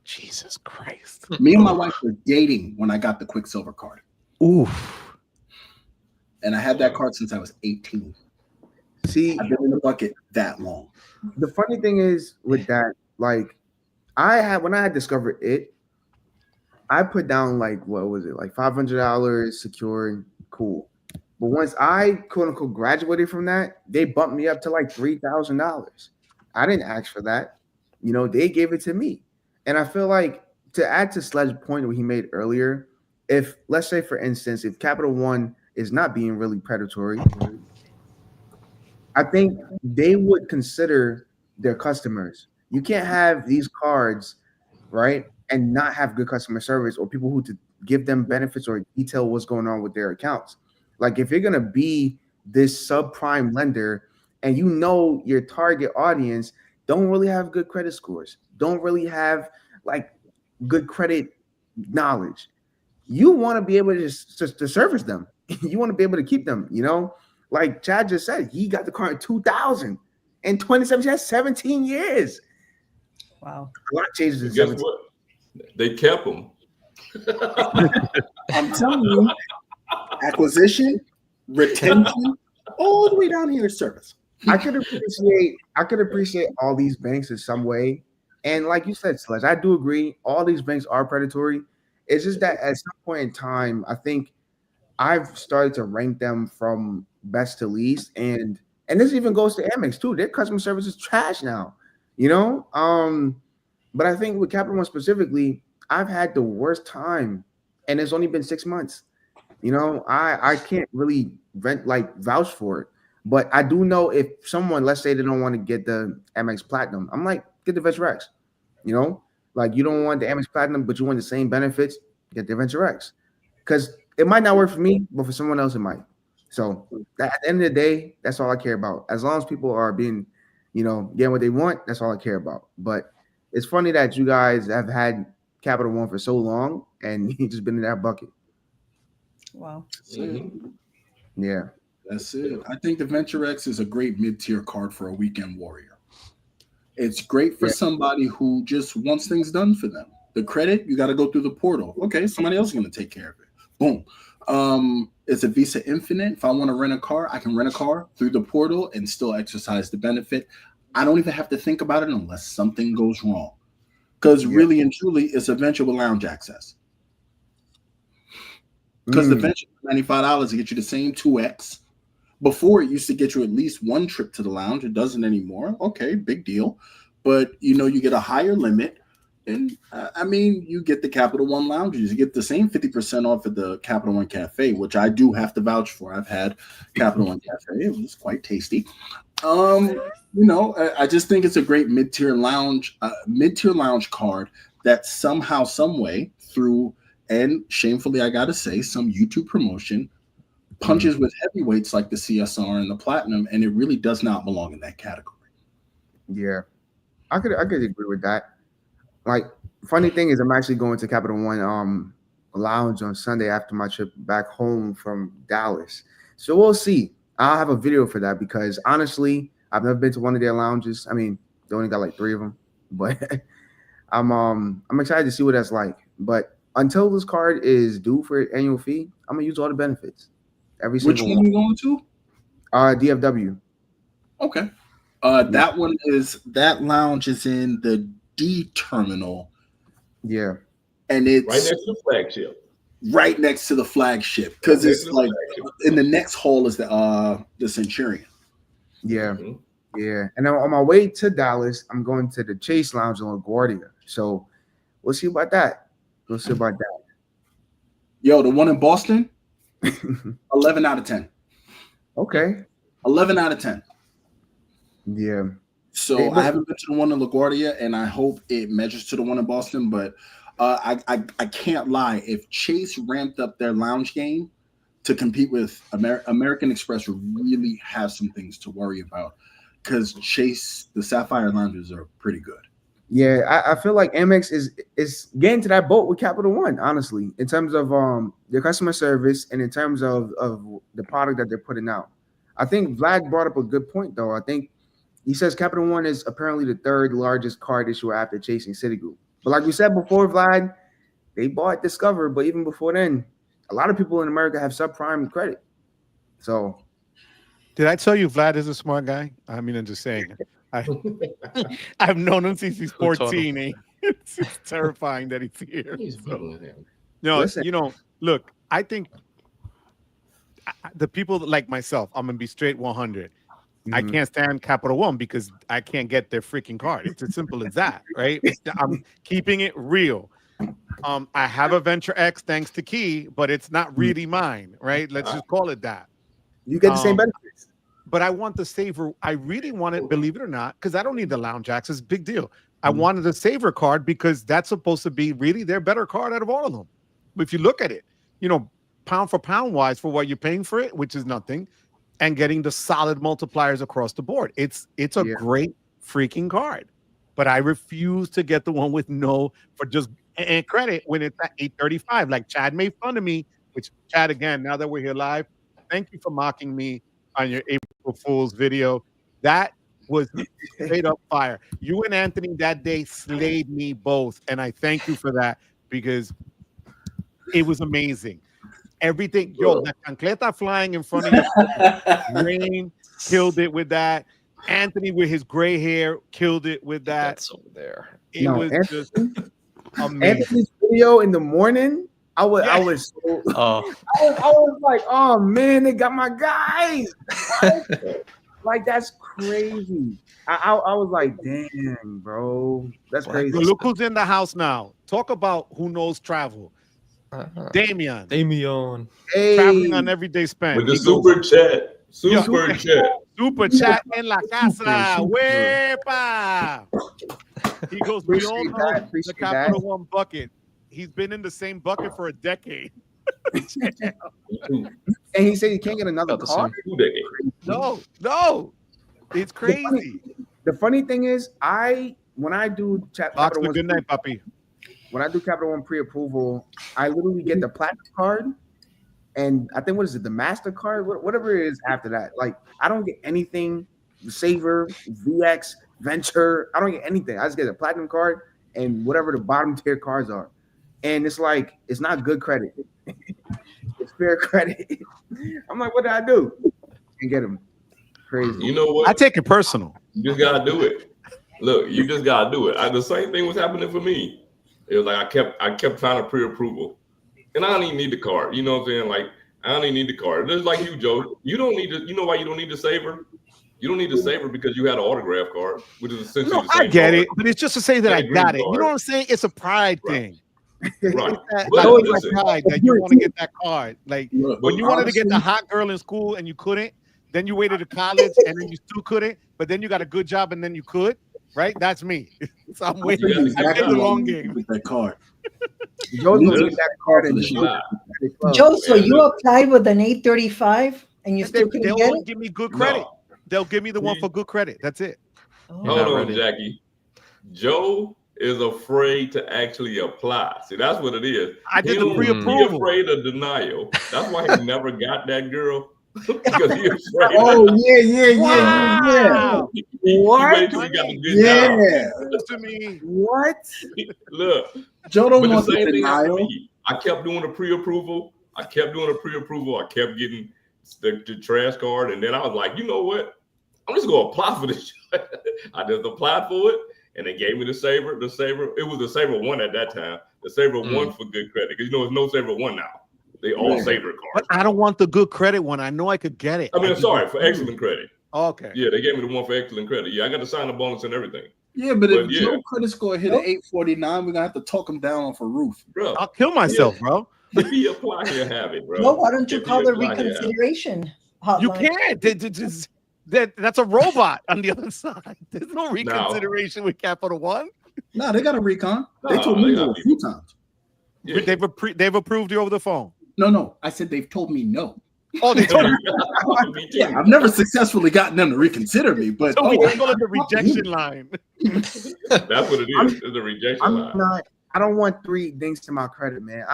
Jesus Christ. Me and my wife were dating when I got the Quicksilver card. Oof. And I had that card since I was 18. See, I've been in the bucket that long. The funny thing is with that, like, when I had discovered it, I put down like, what was it, like $500 secured, cool. But once I quote unquote graduated from that, they bumped me up to like $3,000. I didn't ask for that. You know, they gave it to me. And I feel like, to add to Sledge's point what he made earlier, if, let's say for instance, if Capital One is not being really predatory, I think they would consider their customers. You can't have these cards, right, and not have good customer service or people who to give them benefits or detail what's going on with their accounts. Like, if you're gonna be this subprime lender and you know your target audience don't really have good credit scores, don't really have like good credit knowledge, you want to be able to to service them. You want to be able to keep them, you know? Like Chad just said, he got the car in 2000 and 2017, that's 17 years. Wow. A lot changes in Guess 17. what? They kept them. I'm telling you, acquisition, retention, all the way down here is service. I could appreciate all these banks in some way. And like you said, Sledge, I do agree. All these banks are predatory. It's just that at some point in time, I think I've started to rank them from best to least. And this even goes to Amex too. Their customer service is trash now, you know? But I think with Capital One specifically, I've had the worst time, and it's only been 6 months. You know, I can't really vouch for it. But I do know if someone, let's say they don't want to get the Amex Platinum, I'm like, get the Venture X. You know, like you don't want the Amex Platinum, but you want the same benefits, get the Venture X. Because it might not work for me, but for someone else, it might. So at the end of the day, that's all I care about. As long as people are being, getting what they want, that's all I care about. But it's funny that you guys have had Capital One for so long and you just been in that bucket. Wow. Yeah. That's it. I think the Venture X is a great mid-tier card for a weekend warrior. It's great for somebody who just wants things done for them. The credit, you got to go through the portal. Okay, somebody else is going to take care of it. Boom. It's a Visa Infinite. If I want to rent a car, I can rent a car through the portal and still exercise the benefit. I don't even have to think about it unless something goes wrong. Because really and truly, it's a venture with lounge access. Because the venture is $95 to get you the same 2X. Before, it used to get you at least one trip to the lounge. It doesn't anymore. Okay, big deal. But, you get a higher limit. And, you get the Capital One lounges. You get the same 50% off at the Capital One Cafe, which I do have to vouch for. I've had Capital One Cafe. It was quite tasty. I just think it's a great mid-tier lounge card that somehow, some way, through, and shamefully, I got to say, some YouTube promotion, punches with heavyweights like the CSR and the Platinum, and it really does not belong in that category. Yeah, I could agree with that. Like, funny thing is, I'm actually going to Capital One lounge on Sunday after my trip back home from Dallas. So we'll see. I'll have a video for that because honestly, I've never been to one of their lounges. I mean, they only got like 3 of them, but I'm excited to see what that's like. But until this card is due for annual fee, I'm gonna use all the benefits. Every Which single one are you going to? DFW. Okay. That lounge is in the D terminal. Yeah. And it's right next to the flagship. Right next to the flagship. Because it's like in the next hall is the Centurion. Yeah. Yeah. And then on my way to Dallas, I'm going to the Chase Lounge in LaGuardia. So we'll see about that. Yo, the one in Boston, 11 out of 10. Okay. 11 out of 10. Yeah. So I haven't been to the one in LaGuardia, and I hope it measures to the one in Boston. But I can't lie. If Chase ramped up their lounge game to compete with American Express, would really have some things to worry about because Chase, the Sapphire lounges are pretty good. Yeah, I feel like Amex is getting to that boat with Capital One, honestly, in terms of their customer service and in terms of the product that they're putting out. I think Vlad brought up a good point, though. I think he says Capital One is apparently the 3rd largest card issuer after Chase and Citigroup. But like we said before, Vlad, they bought Discover, but even before then, a lot of people in America have subprime credit. So, did I tell you Vlad is a smart guy? I mean, I'm just saying. I've known him since he's 14. It's terrifying that he's here. No, listen. Look, I think the people like myself, I'm gonna be straight 100. I can't stand Capital One because I can't get their freaking card. It's as simple as that, right? I'm keeping it real. I have a Venture X thanks to Key, but it's not really mine, right? Let's just call it that. You get the same benefits. But I want the saver. I really want it, believe it or not, because I don't need the lounge access. Big deal. I wanted the saver card because that's supposed to be really their better card out of all of them. If you look at it, pound for pound wise for what you're paying for it, which is nothing, and getting the solid multipliers across the board. It's a great freaking card. But I refuse to get the one with for just and credit when it's at 835. Like Chad made fun of me, which Chad, again, now that we're here live, thank you for mocking me on your April Fool's video. That was straight up fire. You and Anthony that day slayed me both. And I thank you for that because it was amazing. Everything, the chancleta flying in front of you. Rain killed it with that. Anthony with his gray hair killed it with that. That's over there. It was just amazing. Anthony's video in the morning, I was like, oh man, they got my guys. Like that's crazy. I was like, damn, bro, that's crazy. So look who's in the house now. Talk about who knows travel. Damian. Hey. Traveling on everyday spend. With the super chat. Super chat en la casa. Wepa. He goes, we all know the Capital One bucket. He's been in the same bucket for a decade. And he said he can't get another About the car. same. 2 decades. No, it's crazy. The funny thing is, when I do Capital Oxford, One, good night, puppy. when I do Capital One pre-approval, I literally get the platinum card, and I think what is it, the MasterCard, whatever it is after that. Like I don't get anything, Saver, VX, Venture. I don't get anything. I just get a platinum card and whatever the bottom tier cards are, and it's like it's not good credit. It's fair credit. I'm like, what did I do? And get them. Crazy. You know what? I take it personal. You just gotta do it. Look, you just gotta do it. The same thing was happening for me. It was like I kept trying to pre-approval, and I don't even need the card. You know what I'm saying? Like I don't even need the card. Just like you, Joe. You don't need to. You know why you don't need the Saver? You don't need the Saver because you had an autograph card, which is essentially the same I get card. it, but it's just to say that I Same got green it. You card. know what I'm saying? It's a pride Right. thing. Right. That, But like, listen, it's pride that you want to get that card. Like Look, when you wanted to get the honestly, hot girl in school and you couldn't, then you waited to college and then you still couldn't, but then you got a good job and then you could. Right? That's me. So I'm waiting. Yeah, I exactly played the why long you game. get that card. Joe's gonna get that card and Just just lie. Joe, so Yeah, you look. applied with an 835 and you And still couldn't they'll get only it? give me good credit. No. They'll give me the one for good credit. That's it. Oh. Hold not on, ready. Jackie. Joe is afraid to actually apply. See, that's what it is. I did He the don't- He pre-approval. afraid of denial. That's why he never got that girl. Because he afraid. Oh yeah. Wow. He What? waited till he got a good job. Yeah. To me. What? Look, Joe don't but the want the same thing happened to denial. me. I kept doing a pre-approval. I kept getting the trash card, and then I was like, you know what? I'm just gonna apply for this. I just applied for it, and they gave me the Saver. It was the Saver 1 at that time. The Saver 1 for good credit, because there's no Saver 1 now. They all Right. Saver But cards. I don't want the good credit one. I know I could get it. I mean, I I'm sorry just- for excellent credit. Okay. Yeah, they gave me the one for excellent credit. Yeah, I got to sign the bonus and everything, Yeah, but if But yeah. Joe credit score hit an 849, we're gonna have to talk him down off a roof. bro. I'll kill myself, bro. If he apply, he'll have it, bro. Joe, why don't you If he call the apply, he'll have it. reconsideration You hotline? can't. That's a robot on the other side. There's no reconsideration with Capital One. Nah, they got a recon. They Nah, told me they no got a few times. Yeah. They've approved you over the phone. No. I said they've told me no. Oh, they told you. Me too. Yeah, I've never successfully gotten them to reconsider me, but So we oh, can call it the rejection line. That's what it is. It's a rejection I'm line. not. I don't want 3 dings to my credit, man.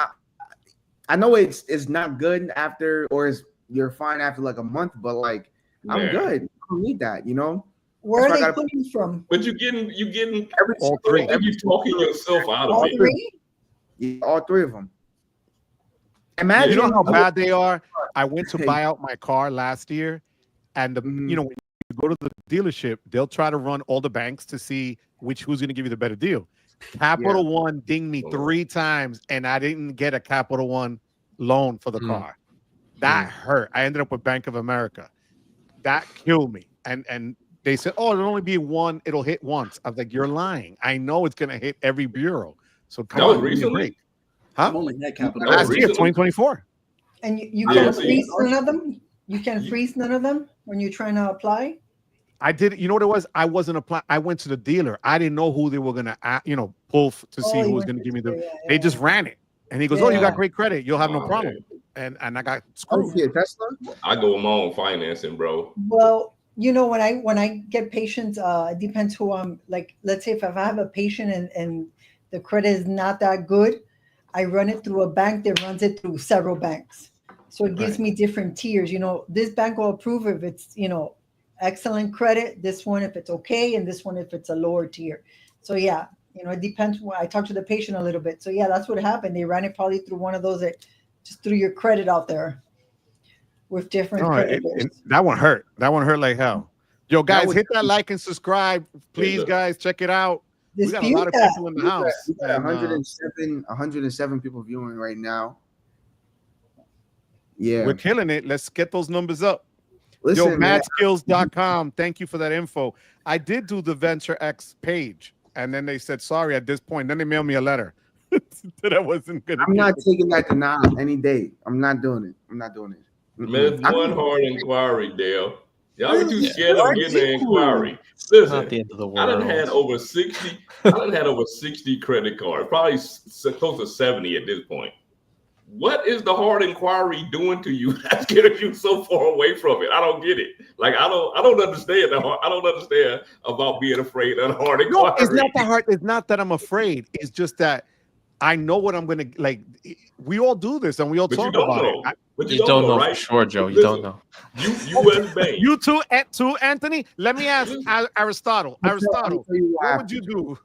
I know it's not good after, or you're fine after like a month, but like I'm Yeah. good. I don't need that, you know. Where That's are why I they gotta- putting you from? But you getting Every All single- three. you talking yourself out All of it. 3? Yeah, all 3 of them. Imagine You know how bad they are? I went to buy out my car last year, and Mhm. when you go to the dealership, they'll try to run all the banks to see who's going to give you the better deal. Capital One dinged me 3 times, and I didn't get a Capital One loan for the car. That hurt. I ended up with Bank of America. That killed me. And they said, "Oh, it'll only be one. It'll hit once." I was like, "You're lying. I know it's going to hit every bureau." So come That was on, give me a recently? break. I've only had capital. Last Last year, recently? 2024. And you Yeah, can't see. freeze none of them? You can freeze none of them when you're trying to apply? I did. You know what it was? I wasn't applying. I went to the dealer. I didn't know who they were gonna, pull to see Oh, who you was went gonna to give me the- the. yeah, They yeah. just ran it, and he goes, "Oh, you Yeah. got great credit. You'll have no Oh, problem." man. And I got Oh, screwed. yeah, Tesla. I go with my own financing, bro. Well, when I get patients, it depends who I'm like. Let's say if I have a patient and the credit is not that good, I run it through a bank that runs it through several banks. So it gives me different tiers. This bank will approve if it's excellent credit. This one if it's okay, and this one if it's a lower tier. So yeah, it depends. I talk to the patient a little bit. So yeah, that's what happened. They ran it probably through one of those that just threw your credit out there with different No, creditors. that one hurt. That one hurt like hell. Yo, guys, was- hit that like and subscribe, please, look. guys. Check it out. We got a lot of Disputa. people in the house. We got and, 107 people viewing right now. Yeah, we're killing it. Let's get those numbers up. listen, Yo, man, madskills.com. Thank you for that info. I did do the Venture X page, and then they said sorry at this point. Then they mailed me a letter that I wasn't gonna. I'm get. not taking that denial any day. I'm not doing it. Mm-mm. Man, it's I one mean, hard inquiry, Dale. Y'all get too Really? scared of What? getting an inquiry. Not Listen, the end of the I done world. had over 60. I done had over 60 credit cards, probably close to 70 at this point. what is the hard inquiry doing to you that's getting you so far away from it? I don't get it. Like I don't understand that. I don't understand about being afraid of the hard inquiry. No, it's not that hard. It's not that I'm afraid. It's just that I know what I'm gonna like. We all do this and we all talk about it. But you don't know right? for sure, Joe. You don't know. U.S. Bank. You too, Anthony. Let me ask Aristotle. Aristotle, what would you do?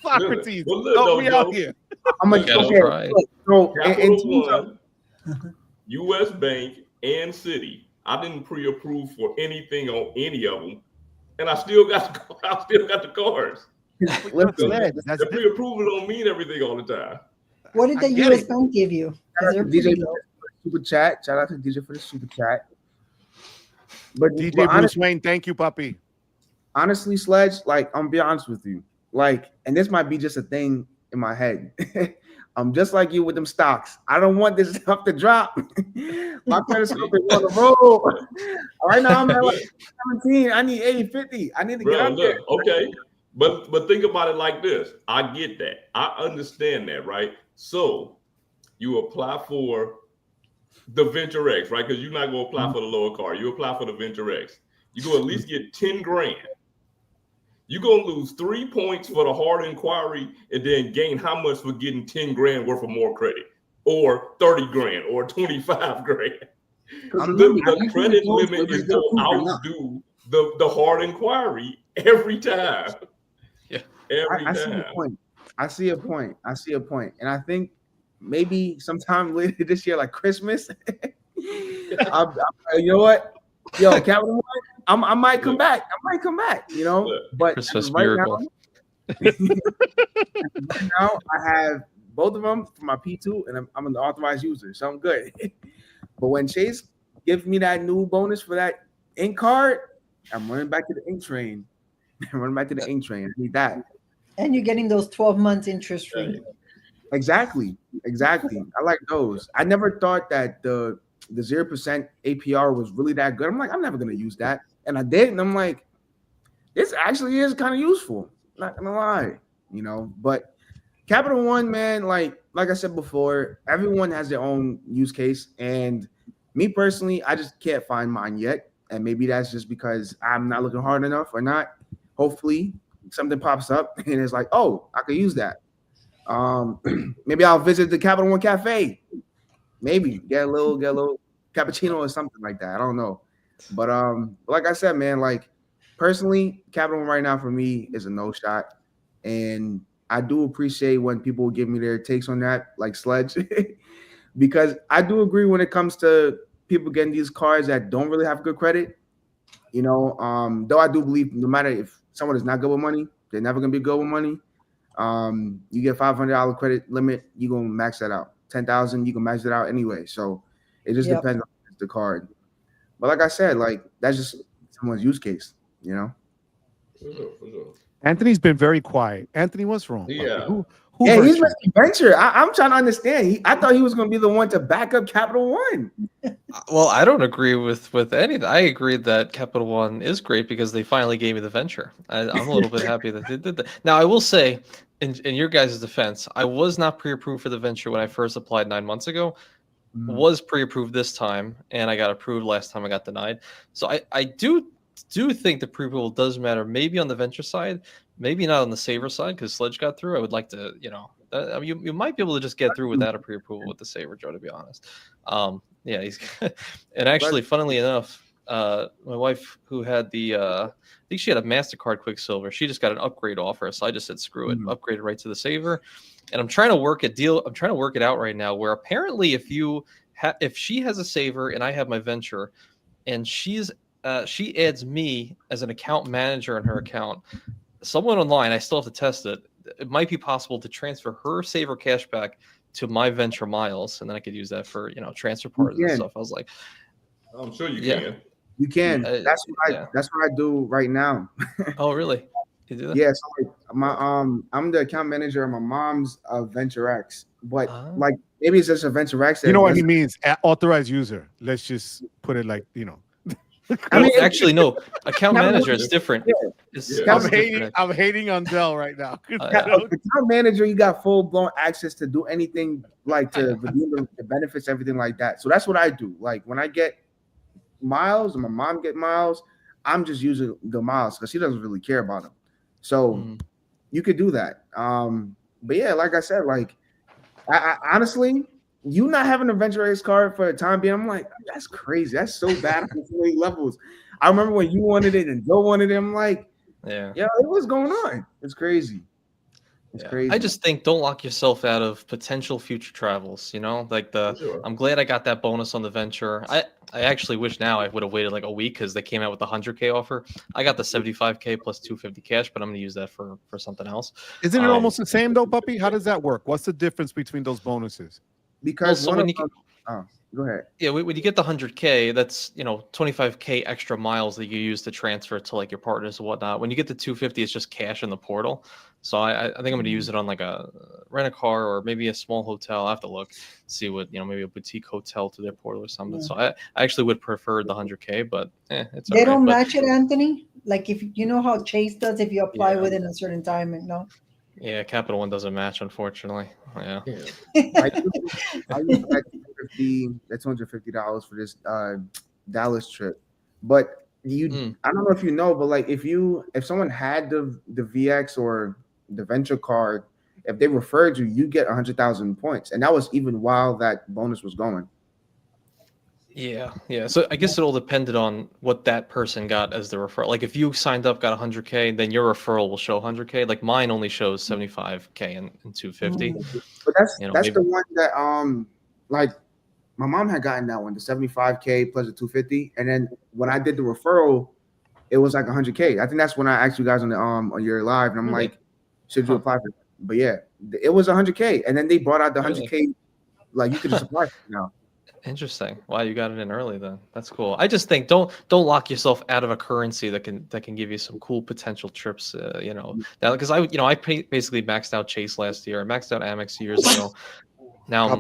Socrates, help me out here. I'm gonna okay. So, U.S. Bank and Citi, I didn't pre-approve for anything on any of them, and I still got the cards. The pre-approval don't mean everything all the time. What did the U.S. Bank give you? DJ super chat. Shout out to DJ for the super chat. But DJ Bruce Wayne, thank you, puppy. Honestly, Sledge, like I'm be honest with you, like, and this might be just a thing in my head. I'm just like you with them stocks. I don't want this stuff to drop. My credit score is on the road. Right now I'm at like 17. I need 80, 50. I need to get up there. Okay. But think about it like this. I get that. I understand that, right? So you apply for the Venture X, right? Because you're not going to apply for the lower car. You apply for the Venture X. You go at least get 10 grand. You're going to lose 3 points for the hard inquiry and then gain how much for getting 10 grand worth of more credit, or 30 grand or 25 grand. The credit limit is going to outdo the hard inquiry every time. Yeah, I see a point. I see a point. And I think maybe sometime later this year, like Christmas, you know what? Yo, Capital One, I might come back. You know, but Christmas right miracle. now I have both of them for my P2, and I'm an authorized user, so I'm good. But when Chase gives me that new bonus for that ink card, I'm running back to the ink train. I need that. And you're getting those 12 months interest free. Exactly. I like those. I never thought that the 0% APR was really that good. I'm like, I'm never gonna use that, and I did, and I'm like, this actually is kind of useful. Not gonna lie, you know. But Capital One, man, like I said before, everyone has their own use case, and me personally, I just can't find mine yet, and maybe that's just because I'm not looking hard enough or not. Hopefully, something pops up and it's like, oh, I could use that. Maybe I'll visit the Capital One Cafe. Maybe get a little cappuccino or something like that. I don't know. But like I said, man, like personally, Capital One right now for me is a no shot. And I do appreciate when people give me their takes on that, like Sledge, because I do agree when it comes to people getting these cards that don't really have good credit. You know, though I do believe no matter if someone is not good with money, they're never gonna be good with money. You get $500 credit limit, you're gonna max that out. 10,000, you can max it out anyway. So it just depends on the card. But like I said, like that's just someone's use case, you know. Anthony's been very quiet. Anthony, what's wrong? Yeah. Who he's risky venture. I'm trying to understand. I thought he was going to be the one to back up Capital One. Well, I don't agree with anything. I agree that Capital One is great because they finally gave me the venture. I'm a little bit happy that they did that. Now, I will say, in your guys' defense, I was not pre-approved for the venture when I first applied 9 months ago. Was pre-approved this time, and I got approved last time I got denied. So I do think the pre-approval does matter. Maybe on the venture side, maybe not on the saver side, because Sledge got through. I would like to, you might be able to just get through without a pre-approval with the saver, Joe, to be honest. Yeah, he's and actually, funnily enough, my wife who had I think she had a MasterCard Quicksilver. She just got an upgrade offer, so I just said screw it, upgraded right to the saver. And I'm trying to work it out right now where apparently if she has a saver and I have my venture, and she adds me as an account manager in her account, someone online, I still have to test it. It might be possible to transfer her saver cashback to my venture miles, and then I could use that for transfer parts and stuff. I was like, I'm sure you can. You can. That's what I do right now. Oh, really? You do that? Yeah. So I'm the account manager of my mom's Venture X, but like maybe it's just a Venture X. You know what he means? Authorized user. Let's just put it like I mean, Actually, no. Account manager is different. Yeah. I'm hating on Dell right now. Account manager, you got full blown access to do anything, like to redeem the benefits, everything like that. So that's what I do. Like when I get miles and my mom get miles, I'm just using the miles because she doesn't really care about them. So you could do that. But yeah, like I said, like I honestly, you not having a Venture X card for the time being, I'm like, that's crazy. That's so bad on so many levels. I remember when you wanted it and Joe wanted it. I'm like, yeah, what's going on? It's crazy. It's crazy. I just think don't lock yourself out of potential future travels. You know, like I'm glad I got that bonus on the Venture. I actually wish now I would have waited like a week because they came out with the 100K offer. I got the 75K plus 250 cash, but I'm going to use that for something else. Isn't it almost the same though, puppy? How does that work? What's the difference between those bonuses? Because go ahead. Yeah, when you get the 100K, that's 25K extra miles that you use to transfer to like your partners and whatnot. When you get the 250, it's just cash in the portal. So I think I'm going to use it on like a rent a car or maybe a small hotel. I have to look, see what maybe a boutique hotel to their portal or something. Yeah. So I actually would prefer the 100K, but it's they don't match it, Anthony. Like if you know how Chase does, if you apply within a certain time, no. Yeah, Capital One doesn't match, unfortunately. Yeah. I use that's $250 for this Dallas trip. But I don't know if you know, but like if someone had the VX or the Venture card, if they referred you get 100,000 points, and that was even while that bonus was going. Yeah. So I guess it all depended on what that person got as the referral. Like if you signed up, got 100K, then your referral will show 100K. Like mine only shows 75K and 250. But that's the one that like my mom had gotten that one, the 75K plus the 250, and then when I did the referral, it was like 100K. I think that's when I asked you guys on your live, and I'm like, should you apply for it? But yeah, it was 100K, and then they brought out the 100K, like you could just apply for it now. Interesting. Wow, you got it in early then. That's cool. I just think don't lock yourself out of a currency that can give you some cool potential trips. Now because I basically maxed out Chase last year. I maxed out Amex years ago. Now I'm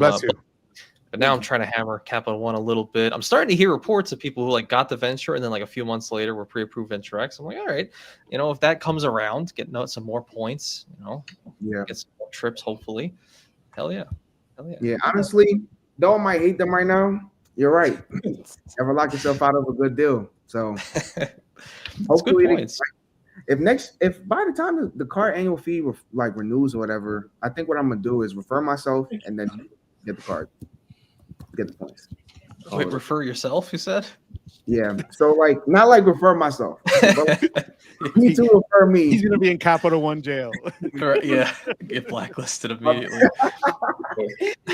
trying to hammer Capital One a little bit. I'm starting to hear reports of people who like got the Venture and then like a few months later were pre-approved Venture X. I'm like, all right, if that comes around, get some more points. Get some more trips hopefully. Hell yeah. Yeah, honestly. Though I might hate them right now, you're right. Never lock yourself out of a good deal. So hopefully, if by the time the card annual fee like renews or whatever, I think what I'm gonna do is refer myself and then get the card, get the points. Wait, refer yourself? You said? Yeah. So like not like refer myself. But he to refer me. He's gonna be in Capital One jail. Correct. Yeah. Get blacklisted immediately.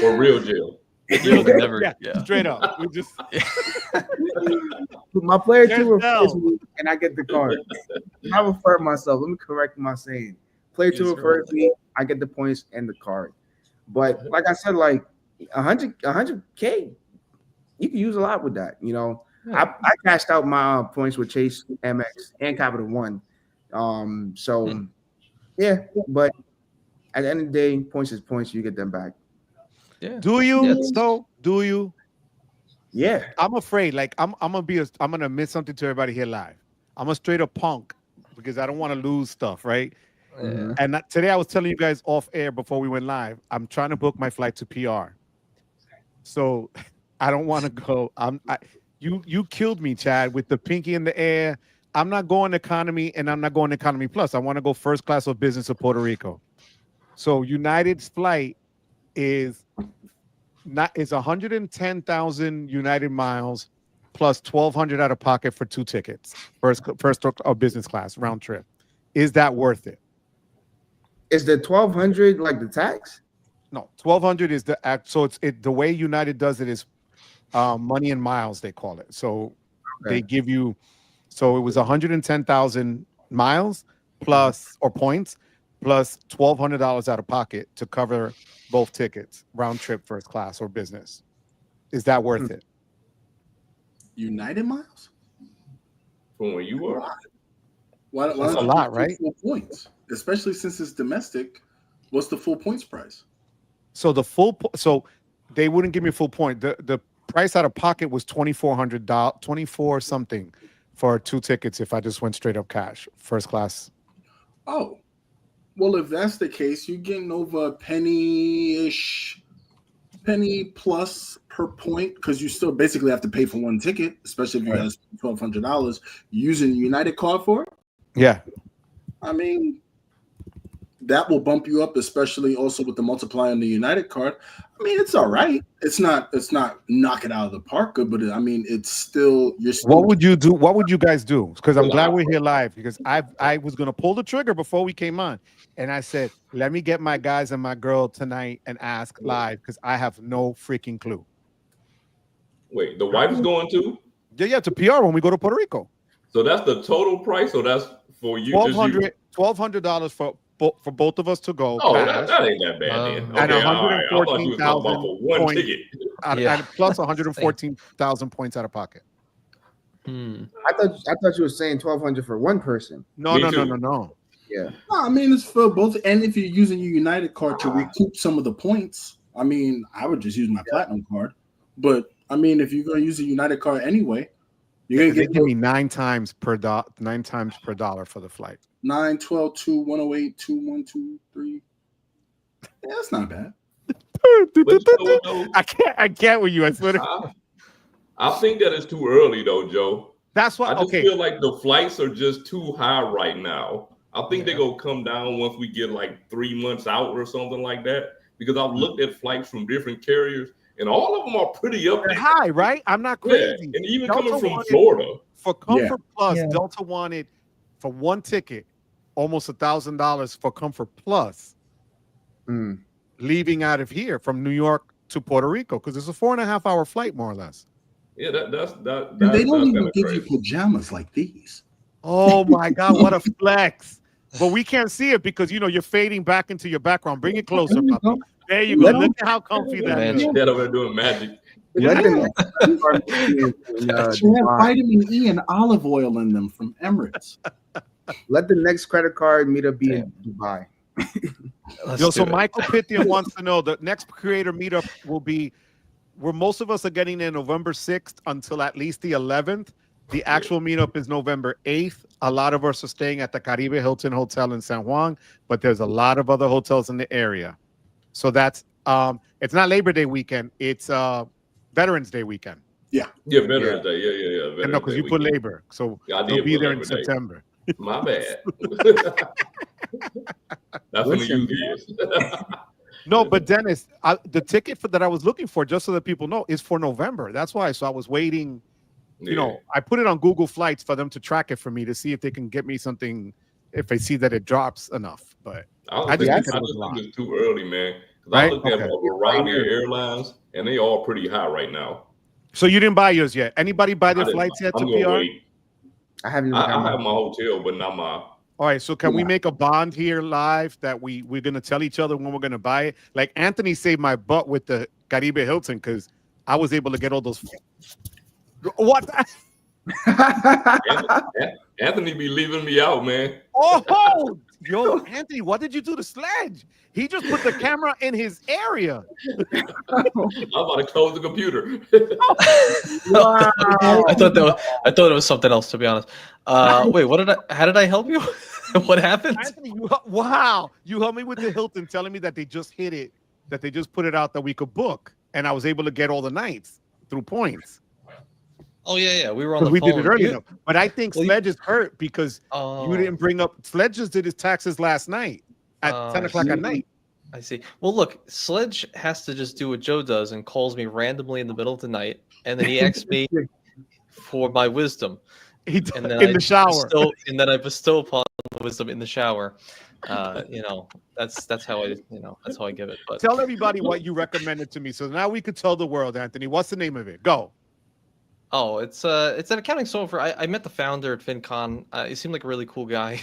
or real jail. Straight up. We just my player 2 refers me and I get the card. I refer myself. Let me correct my saying. Player 2 refers me, I get the points and the card. But like I said, like 100K, you can use a lot with that. I cashed out my points with Chase, Amex, and Capital One. So yeah, but at the end of the day, points is points. You get them back. Yeah. Do you? Do you? Yeah. I'm afraid. Like I'm gonna admit something to everybody here live. I'm a straight up punk because I don't want to lose stuff, right? Yeah. And today I was telling you guys off air before we went live. I'm trying to book my flight to PR, so I don't want to go. You killed me, Chad, with the pinky in the air. I'm not going economy, and I'm not going economy plus. I want to go first class or business of Puerto Rico. So United's flight is 110,000 United miles plus 1,200 out of pocket for 2 tickets, first or business class round trip. Is that worth it? Is the 1,200 like the tax? No, 1,200 is the act. So the way United does it is money in miles, they call it. So they give you. So it was 110,000 miles plus or points plus $1,200 out of pocket to cover both tickets, round trip, first class, or business. Is that worth it? United miles? From where you are? Why That's a lot, right? Full points, especially since it's domestic. What's the full points price? So so they wouldn't give me full point. The price out of pocket was $2,400, 24 something for 2 tickets if I just went straight up cash, first class. Oh, well, if that's the case, you're getting over a penny plus per point because you still basically have to pay for one ticket, especially if you have $1,200 using United card for it. Yeah. I mean, that will bump you up, especially also with the multiplier on the United card. I mean, it's all right. It's not knock it out of the park good, but I mean, it's still you're still. What would you do? What would you guys do? Because I'm glad we're here live because I was gonna pull the trigger before we came on, and I said, let me get my guys and my girl tonight and ask live because I have no freaking clue. Wait, the wife is going too? Yeah, to PR when we go to Puerto Rico. So that's the total price, or that's for you? $1,200 for both of us to go. Oh, that ain't that bad then. Okay, and 114,000 for one ticket. And plus 114,000 points out of pocket. I thought you were saying 1,200 for one person. No. Yeah. No, I mean, it's for both. And if you're using your United card to recoup some of the points, I mean, I would just use my Platinum card. But I mean, if you're going to use a United card anyway, you're going to give me 9 times per dollar for the flight. 9, 12, 2, 108, 2, 1, 2, 3. Yeah, that's not bad. I can't with you. I swear. I think that it's too early though, Joe. That's why I just feel like the flights are just too high right now. I think they're gonna come down once we get like 3 months out or something like that. Because I've looked at flights from different carriers, and all of them are pretty up there. High, right? I'm not crazy. Yeah. And even Delta coming from Florida for Comfort Plus, Delta wanted for one ticket almost $1,000 for Comfort Plus. Leaving out of here from New York to Puerto Rico because it's a 4.5-hour flight, more or less. Yeah, that's and they don't even give you pajamas like these. Oh my God, what a flex! But we can't see it because you're fading back into your background. Bring it closer, puppy. There you go. Look at how comfy that is. Instead of doing magic. They have vitamin E and olive oil in them from Emirates. Let the next credit card meetup be in Dubai. So Michael Pithian wants to know the next creator meetup will be where most of us are getting in November 6th until at least the 11th. The actual meetup is November 8th. A lot of us are staying at the Caribe Hilton Hotel in San Juan, but there's a lot of other hotels in the area. So that's it's not Labor Day weekend, it's Veterans Day weekend. Yeah, Veterans Day. Yeah. No, because you put labor, so they'll be there in September. My bad. That's when you use. No, but Dennis, the ticket that I was looking for, just so that people know, is for November. That's why. So I was waiting. I put it on Google Flights for them to track it for me to see if they can get me something if they see that it drops enough. But I just think it's too early, man. Because I looked at a variety of airlines, and they all pretty high right now. So you didn't buy yours yet? Anybody buy their flights yet to PR? Wait. I haven't. I have my hotel, but not my. All right, so can we make a bond here live that we're gonna tell each other when we're gonna buy it? Like Anthony saved my butt with the Caribe Hilton because I was able to get all those. What? Anthony be leaving me out, man. Oh, yo, Anthony, what did you do to Sledge? He just put the camera in his area. I'm about to close the computer. Wow. I thought it was something else, to be honest. Wait, how did I help you? What happened? Anthony, wow. You helped me with the Hilton, telling me that they just hit it, that they just put it out that we could book. And I was able to get all the nights through points. Oh, yeah. We were on the phone. We did it early enough. But I think Sledge is hurt because you didn't bring up. Sledge just did his taxes last night at 10 o'clock at night. I see. Well, look, Sledge has to just do what Joe does and calls me randomly in the middle of the night. And then he asks me for my wisdom. In the shower. And then I bestow upon the wisdom in the shower. That's how I give it. But tell everybody what you recommended to me. So now we could tell the world, Anthony. What's the name of it? Go. Oh, it's an accounting software. I met the founder at FinCon. He seemed like a really cool guy.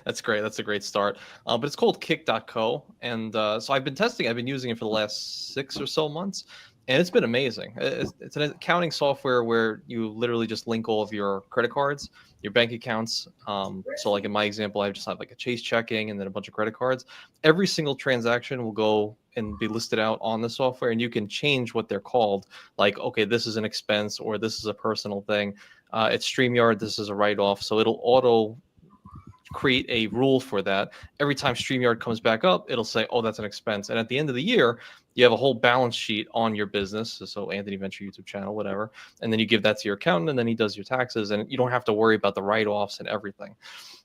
That's great. That's a great start. But it's called Kick.co. And so I've been testing. I've been using it for the last 6 or so months. And it's been amazing. It's an accounting software where you literally just link all of your credit cards, your bank accounts. So like in my example, I just have like a Chase checking and then a bunch of credit cards. Every single transaction will go and be listed out on the software, and you can change what they're called. Like, okay, this is an expense or this is a personal thing. It's StreamYard, this is a write-off. So it'll auto create a rule for that. Every time StreamYard comes back up, it'll say, oh, that's an expense. And at the end of the year, you have a whole balance sheet on your business. So Anthony Venture YouTube channel, whatever. And then you give that to your accountant, and then he does your taxes, and you don't have to worry about the write-offs and everything.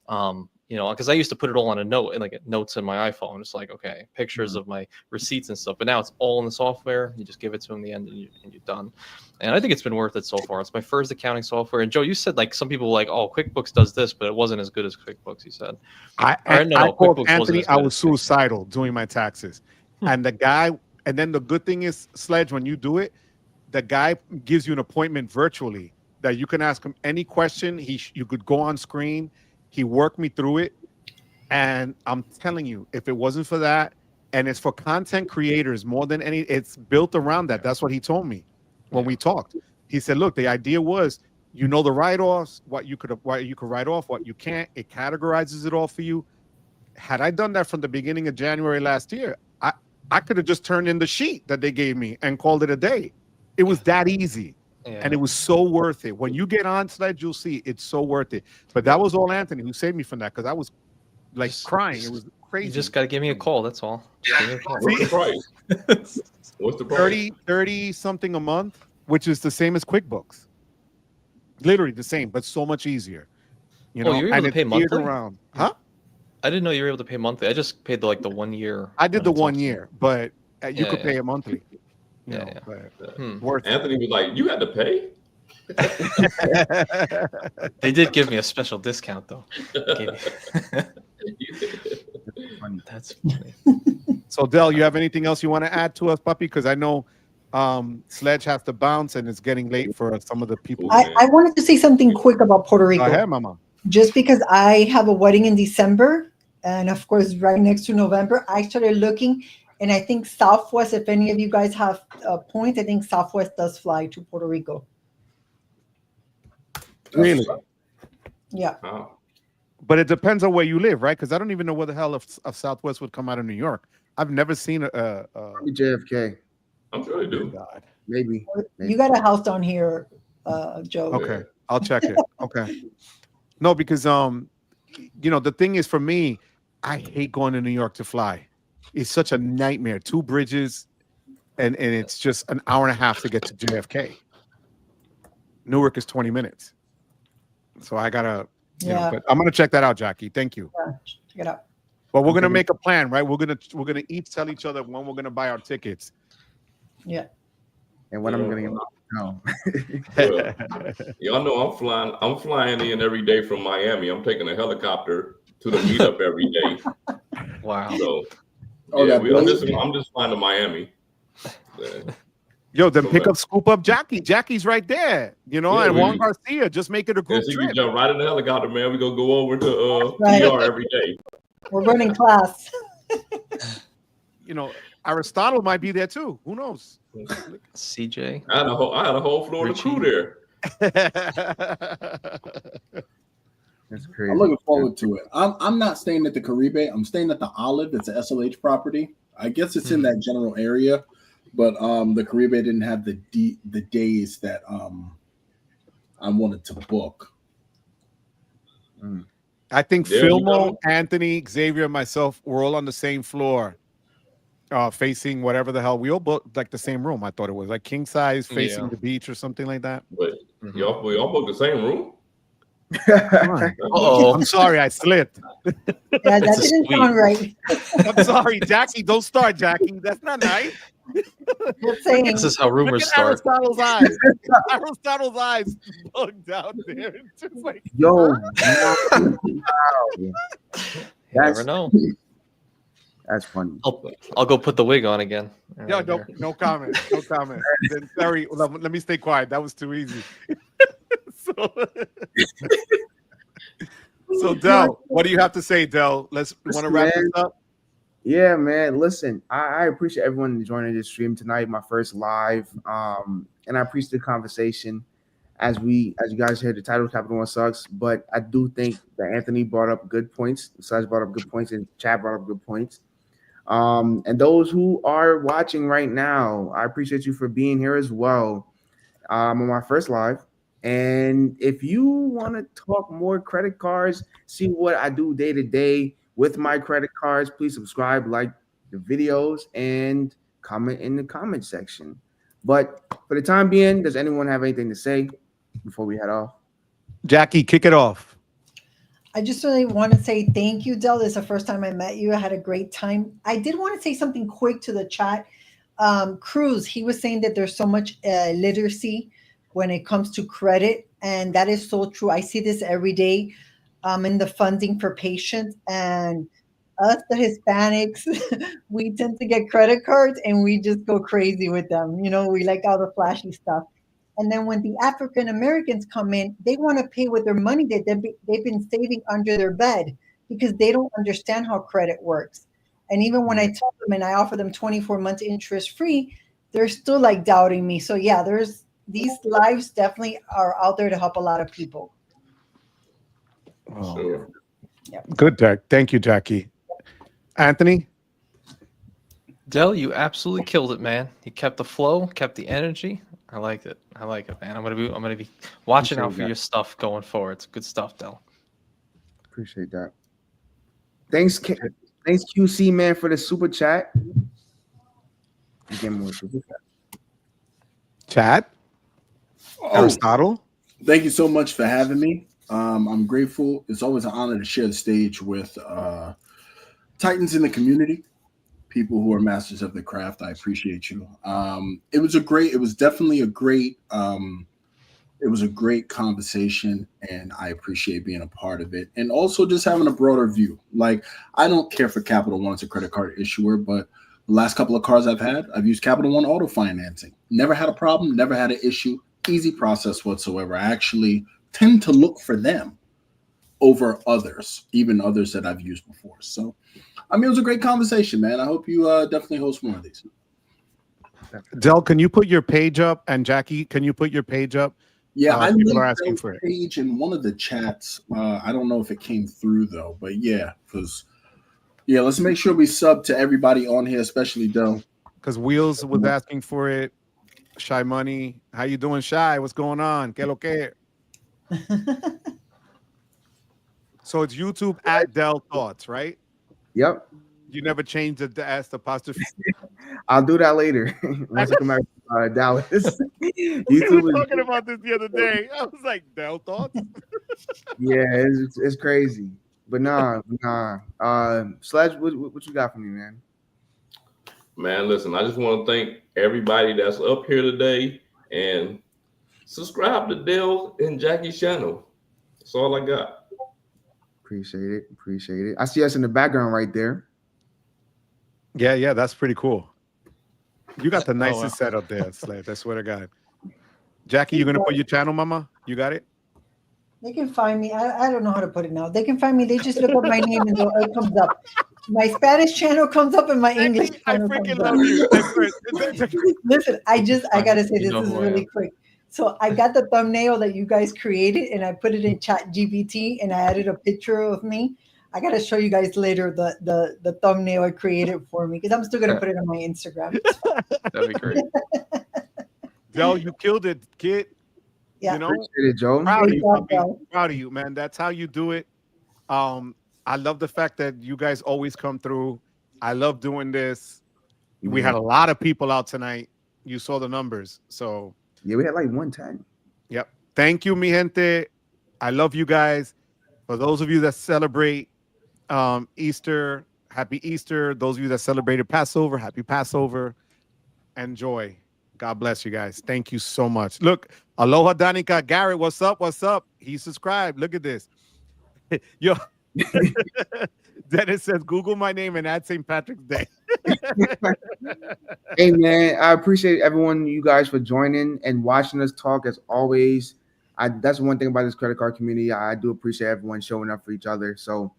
Because I used to put it all on a note, and like notes in my iPhone. It's like, okay, pictures of my receipts and stuff. But now it's all in the software. You just give it to him in the end, and you're done. And I think it's been worth it so far. It's my first accounting software. And Joe, you said like some people were like, oh, QuickBooks does this, but it wasn't as good as QuickBooks. You said. I called Anthony. I was suicidal doing my taxes, and the guy. And then the good thing is, Sledge, when you do it, the guy gives you an appointment virtually that you can ask him any question. You could go on screen. He worked me through it. And I'm telling you, if it wasn't for that, and it's for content creators more than any, it's built around that. That's what he told me when we talked. He said, look, the idea was, the write-offs, what you could write off, what you can't. It categorizes it all for you. Had I done that from the beginning of January last year, I could have just turned in the sheet that they gave me and called it a day. It was that easy. Yeah. And it was so worth it. When you get on Sledge, you'll see it's so worth it. But that was all Anthony who saved me from that, because I was like crying. It was crazy. You just got to give me a call. That's all. What's the price? What's the price? 30 something a month, which is the same as QuickBooks. Literally the same, but so much easier. You're able to pay monthly? Around. Huh? I didn't know you were able to pay monthly. I just paid the 1 year. I did the 1 year, but you could pay it monthly. Worth Anthony was like, "You had to pay." They did give me a special discount though. That's funny. So Del, you have anything else you want to add to us, puppy? Because I know Sledge has to bounce and it's getting late for some of the people. I wanted to say something quick about Puerto Rico. Go ahead, Mama. Just because I have a wedding in December, and of course, right next to November, I started looking, and I think Southwest, if any of you guys have points, I think Southwest does fly to Puerto Rico. Really? Yeah. Wow. But it depends on where you live, right? Because I don't even know where the hell if Southwest would come out of New York. I've never seen probably JFK. I'm sure they do. God. Maybe. You got a house down here, Joe. Okay, I'll check it. Okay. No, because the thing is, for me, I hate going to New York to fly. It's such a nightmare. 2 bridges, and it's just an hour and a half to get to JFK. Newark is 20 minutes. So I gotta, but I'm gonna check that out, Jackie. Thank you. Yeah, check it out. But we're gonna make a plan, right? We're gonna each tell each other when we're gonna buy our tickets. Yeah. And when I'm gonna get y'all know I'm flying in every day from Miami. I'm taking a helicopter to the meetup every day. Wow. So I'm just flying to Miami. Yo, then scoop up Jackie. Jackie's right there, and Juan Garcia. Just make it a group trip. You jump right in the helicopter, man. We gonna go over to PR every day. We're running class. Aristotle might be there too. Who knows? CJ. I had a whole Florida crew there. That's crazy. I'm looking forward to it. I'm not staying at the Caribe. I'm staying at the Olive. It's an SLH property. I guess it's in that general area, but the Caribe didn't have the days that I wanted to book. I think Filmo, Anthony, Xavier, and myself, we're all on the same floor. Facing whatever the hell, we all booked like the same room. I thought it was like king size facing the beach or something like that. But y'all booked the same room? I'm sorry, I slipped. Yeah, that didn't sound right. I'm sorry, Jackie. Don't start, Jackie. That's not nice. This is how rumors start. Aristotle's eyes look down there. It's just like, yo, You never know. That's funny. I'll go put the wig on again. No comment. No comment. Then, sorry, let me stay quiet. That was too easy. So Del, what do you have to say, Del? Want to wrap this up? Yeah, man. Listen, I appreciate everyone joining this stream tonight, my first live. And I appreciate the conversation. As you guys heard, the title Capital One sucks, but I do think that Anthony brought up good points. Saj brought up good points, and Chad brought up good points. And those who are watching right now, I appreciate you for being here as well. On my first live. And if you want to talk more credit cards, see what I do day to day with my credit cards, please subscribe, like the videos, and comment in the comment section. But for the time being, does anyone have anything to say before we head off? Jackie, kick it off. I just really want to say thank you, Del. This is the first time I met you. I had a great time. I did want to say something quick to the chat. Cruz, he was saying that there's so much literacy when it comes to credit, and that is so true. I see this every day in the funding for patients, and us, the Hispanics, we tend to get credit cards and we just go crazy with them. You know, we like all the flashy stuff. And then when the African Americans come in, they want to pay with their money that they've been saving under their bed because they don't understand how credit works. And even when I tell them and I offer them 24 months interest free, they're still like doubting me. So yeah, there's these lives definitely are out there to help a lot of people. Oh, Sure. good, Jack. Thank you, Jackie. Anthony? Dell, you absolutely killed it, man. You kept the flow, kept the energy. I liked it. I like it, man. I'm gonna be watching out for your stuff going forward. It's good stuff, Dell. Appreciate that. Thanks, thanks QC man for the super chat. Again, more super chat. Chad? Oh, Aristotle? thank you so much for having me. I'm grateful. It's always an honor to share the stage with Titans in the community, people who are masters of the craft. I appreciate you. It was definitely a great, it was a great conversation, and I appreciate being a part of it. And also just having a broader view. Like, I don't care for Capital One as a credit card issuer, but the last couple of cards I've used Capital One auto financing. Never had a problem, never had an issue. Easy process whatsoever. I actually tend to look for them over others, even others that I've used before. So, I mean, it was a great conversation, man. I hope you definitely host more of these. Del, can you put your page up? And Jackie, can you put your page up? Yeah, I people are linked asking the for it. page in one of the chats. I don't know if it came through though, but yeah, let's make sure we sub to everybody on here, especially Del. Because Wheels was asking for it. Shy Money. How you doing, Shy? What's going on? Que lo que? So it's YouTube at Del Thoughts, right? Yep. You never changed the S to apostrophe. I'll do that later once I come back to Dallas. We were talking about this the other day. I was like, Del Thoughts? Yeah, it's crazy. But nah. Sledge, what you got for me, man? Man, listen, I just want to thank everybody that's up here today and subscribe to Dale and Jackie's channel. That's all I got. Appreciate it. I see us in the background right there. Yeah, that's pretty cool. You got the nicest setup there, Sledge. I swear to God. Jackie, you gonna put your channel, mama? You got it? They can find me. I don't know how to put it now. They can find me. They just look up my name and it comes up. My Spanish channel comes up and my English channel comes up. Listen, I gotta say this is really quick. So I got the thumbnail that you guys created and I put it in Chat GPT and I added a picture of me. I gotta show you guys later the thumbnail I created for me because I'm still gonna put it on my Instagram. That'd be great. Del, you killed it, kid. Yeah. You know, Appreciate it, Joe. proud of you, puppy. Proud of you, man. That's how you do it. I love the fact that you guys always come through. I love doing this. We had a lot of people out tonight. You saw the numbers. So yeah, we had like 110. Yep. Thank you, mi gente. I love you guys. For those of you that celebrate Easter, happy Easter. Those of you that celebrated Passover, happy Passover. Enjoy. God bless you guys. Thank you so much. Look, aloha Danica. Garrett, what's up? What's up? He subscribed. Look at this. Yo. Dennis says, Google my name and add St. Patrick's Day. Hey, man, I appreciate everyone, you guys, for joining and watching us talk as always. That's one thing about this credit card community. I do appreciate everyone showing up for each other. So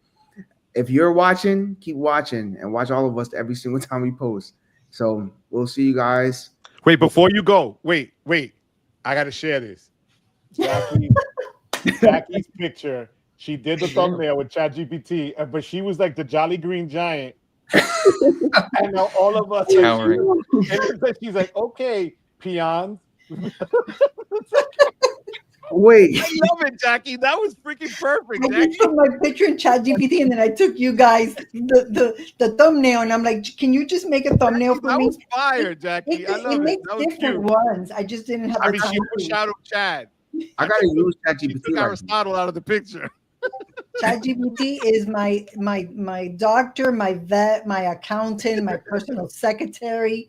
if you're watching, keep watching and watch all of us every single time we post. So we'll see you guys. Wait, before you go, wait. I gotta share this. Jackie's picture. She did the thumbnail with ChatGPT, but she was like the Jolly Green Giant. And now all of us Towering. and she's like, okay, peons. Wait, I love it, Jackie. That was freaking perfect, I Jackie. just put my picture in ChatGPT and then I took you guys the thumbnail and I'm like, can you just make a thumbnail for That me? was fire, Jackie. I love it. makes That was different cute. ones. I just didn't have. I the mean, she time to. overshadowed Chad. I gotta use She ChatGPT. took Aristotle out of the picture. ChatGPT is my doctor, my vet, my accountant, my personal secretary,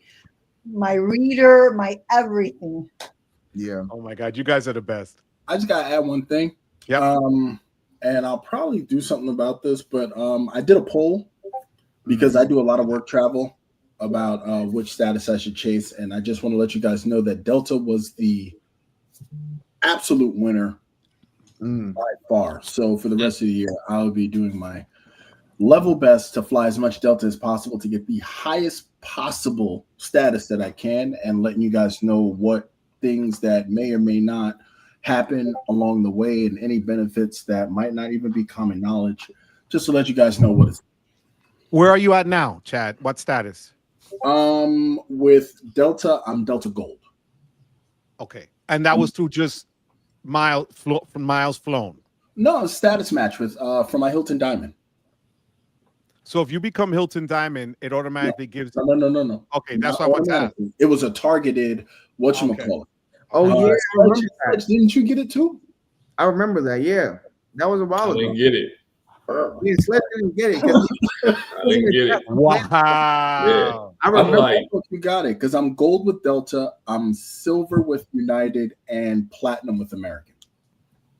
my reader, my everything. Yeah. Oh my God, you guys are the best. I just gotta add one thing. Yep. And I'll probably do something about this, but I did a poll because I do a lot of work travel about which status I should chase, and I just want to let you guys know that Delta was the absolute winner by far. So for the rest of the year, I'll be doing my level best to fly as much Delta as possible to get the highest possible status that I can, and letting you guys know what things that may or may not happen along the way and any benefits that might not even be common knowledge, just to let you guys know what it's. Where are you at now, Chad? What status? With Delta, I'm Delta Gold. Okay, and that was through just miles flown. No, status match with for my Hilton Diamond. So if you become Hilton Diamond, it automatically gives. No. Okay, that's what I want to ask. It was a targeted whatchamacallit. Oh yeah, I remember that. Didn't you get it too? I remember that. Yeah, that was a while I ago. didn't get it. Yeah, Sledge didn't get it. 'Cause I didn't get it. Wow. Yeah. I I'm remember. like, You got it, because I'm gold with Delta, I'm silver with United, and platinum with American.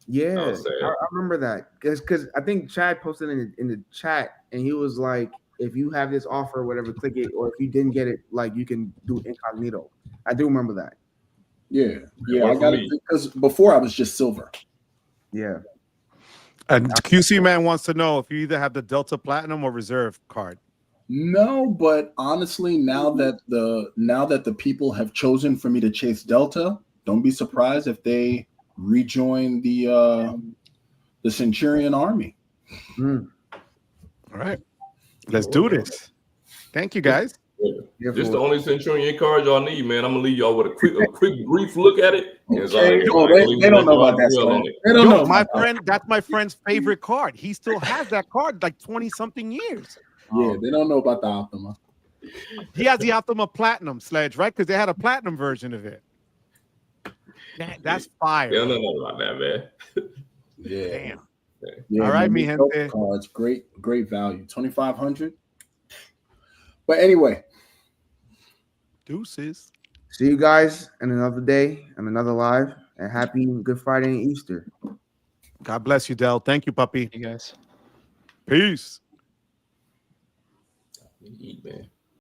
Yeah, I'll say it. I remember that because I think Chad posted in the chat and he was like, if you have this offer or whatever, click it, or if you didn't get it, like you can do incognito. I do remember that. Yeah, Yeah, I got it because before I was just silver. Yeah. And QC Man wants to know if you either have the Delta Platinum or Reserve card. No, but honestly, now that the people have chosen for me to chase Delta, don't be surprised if they rejoin the Centurion Army. Mm. All right, let's do this. Thank you, guys. Yeah, this for- the only Centurion card y'all need, man. I'm gonna leave y'all with a quick brief look at it. Okay. Oh, they don't know about that stuff. They don't know. My friend, that's my friend's favorite card. He still has that card like 20-something years. Yeah, they don't know about the Optima. He has the Optima Platinum, Sledge, right? Because they had a platinum version of it. That's fire. They don't know about that, man. Yeah. Damn. Yeah, All right, mi Delta gente. cards, great value, 2,500. But anyway, Deuces. See you guys in another day and another live. And happy Good Friday and Easter. God bless you, Del. Thank you, puppy. You guys. Peace. Eat, man.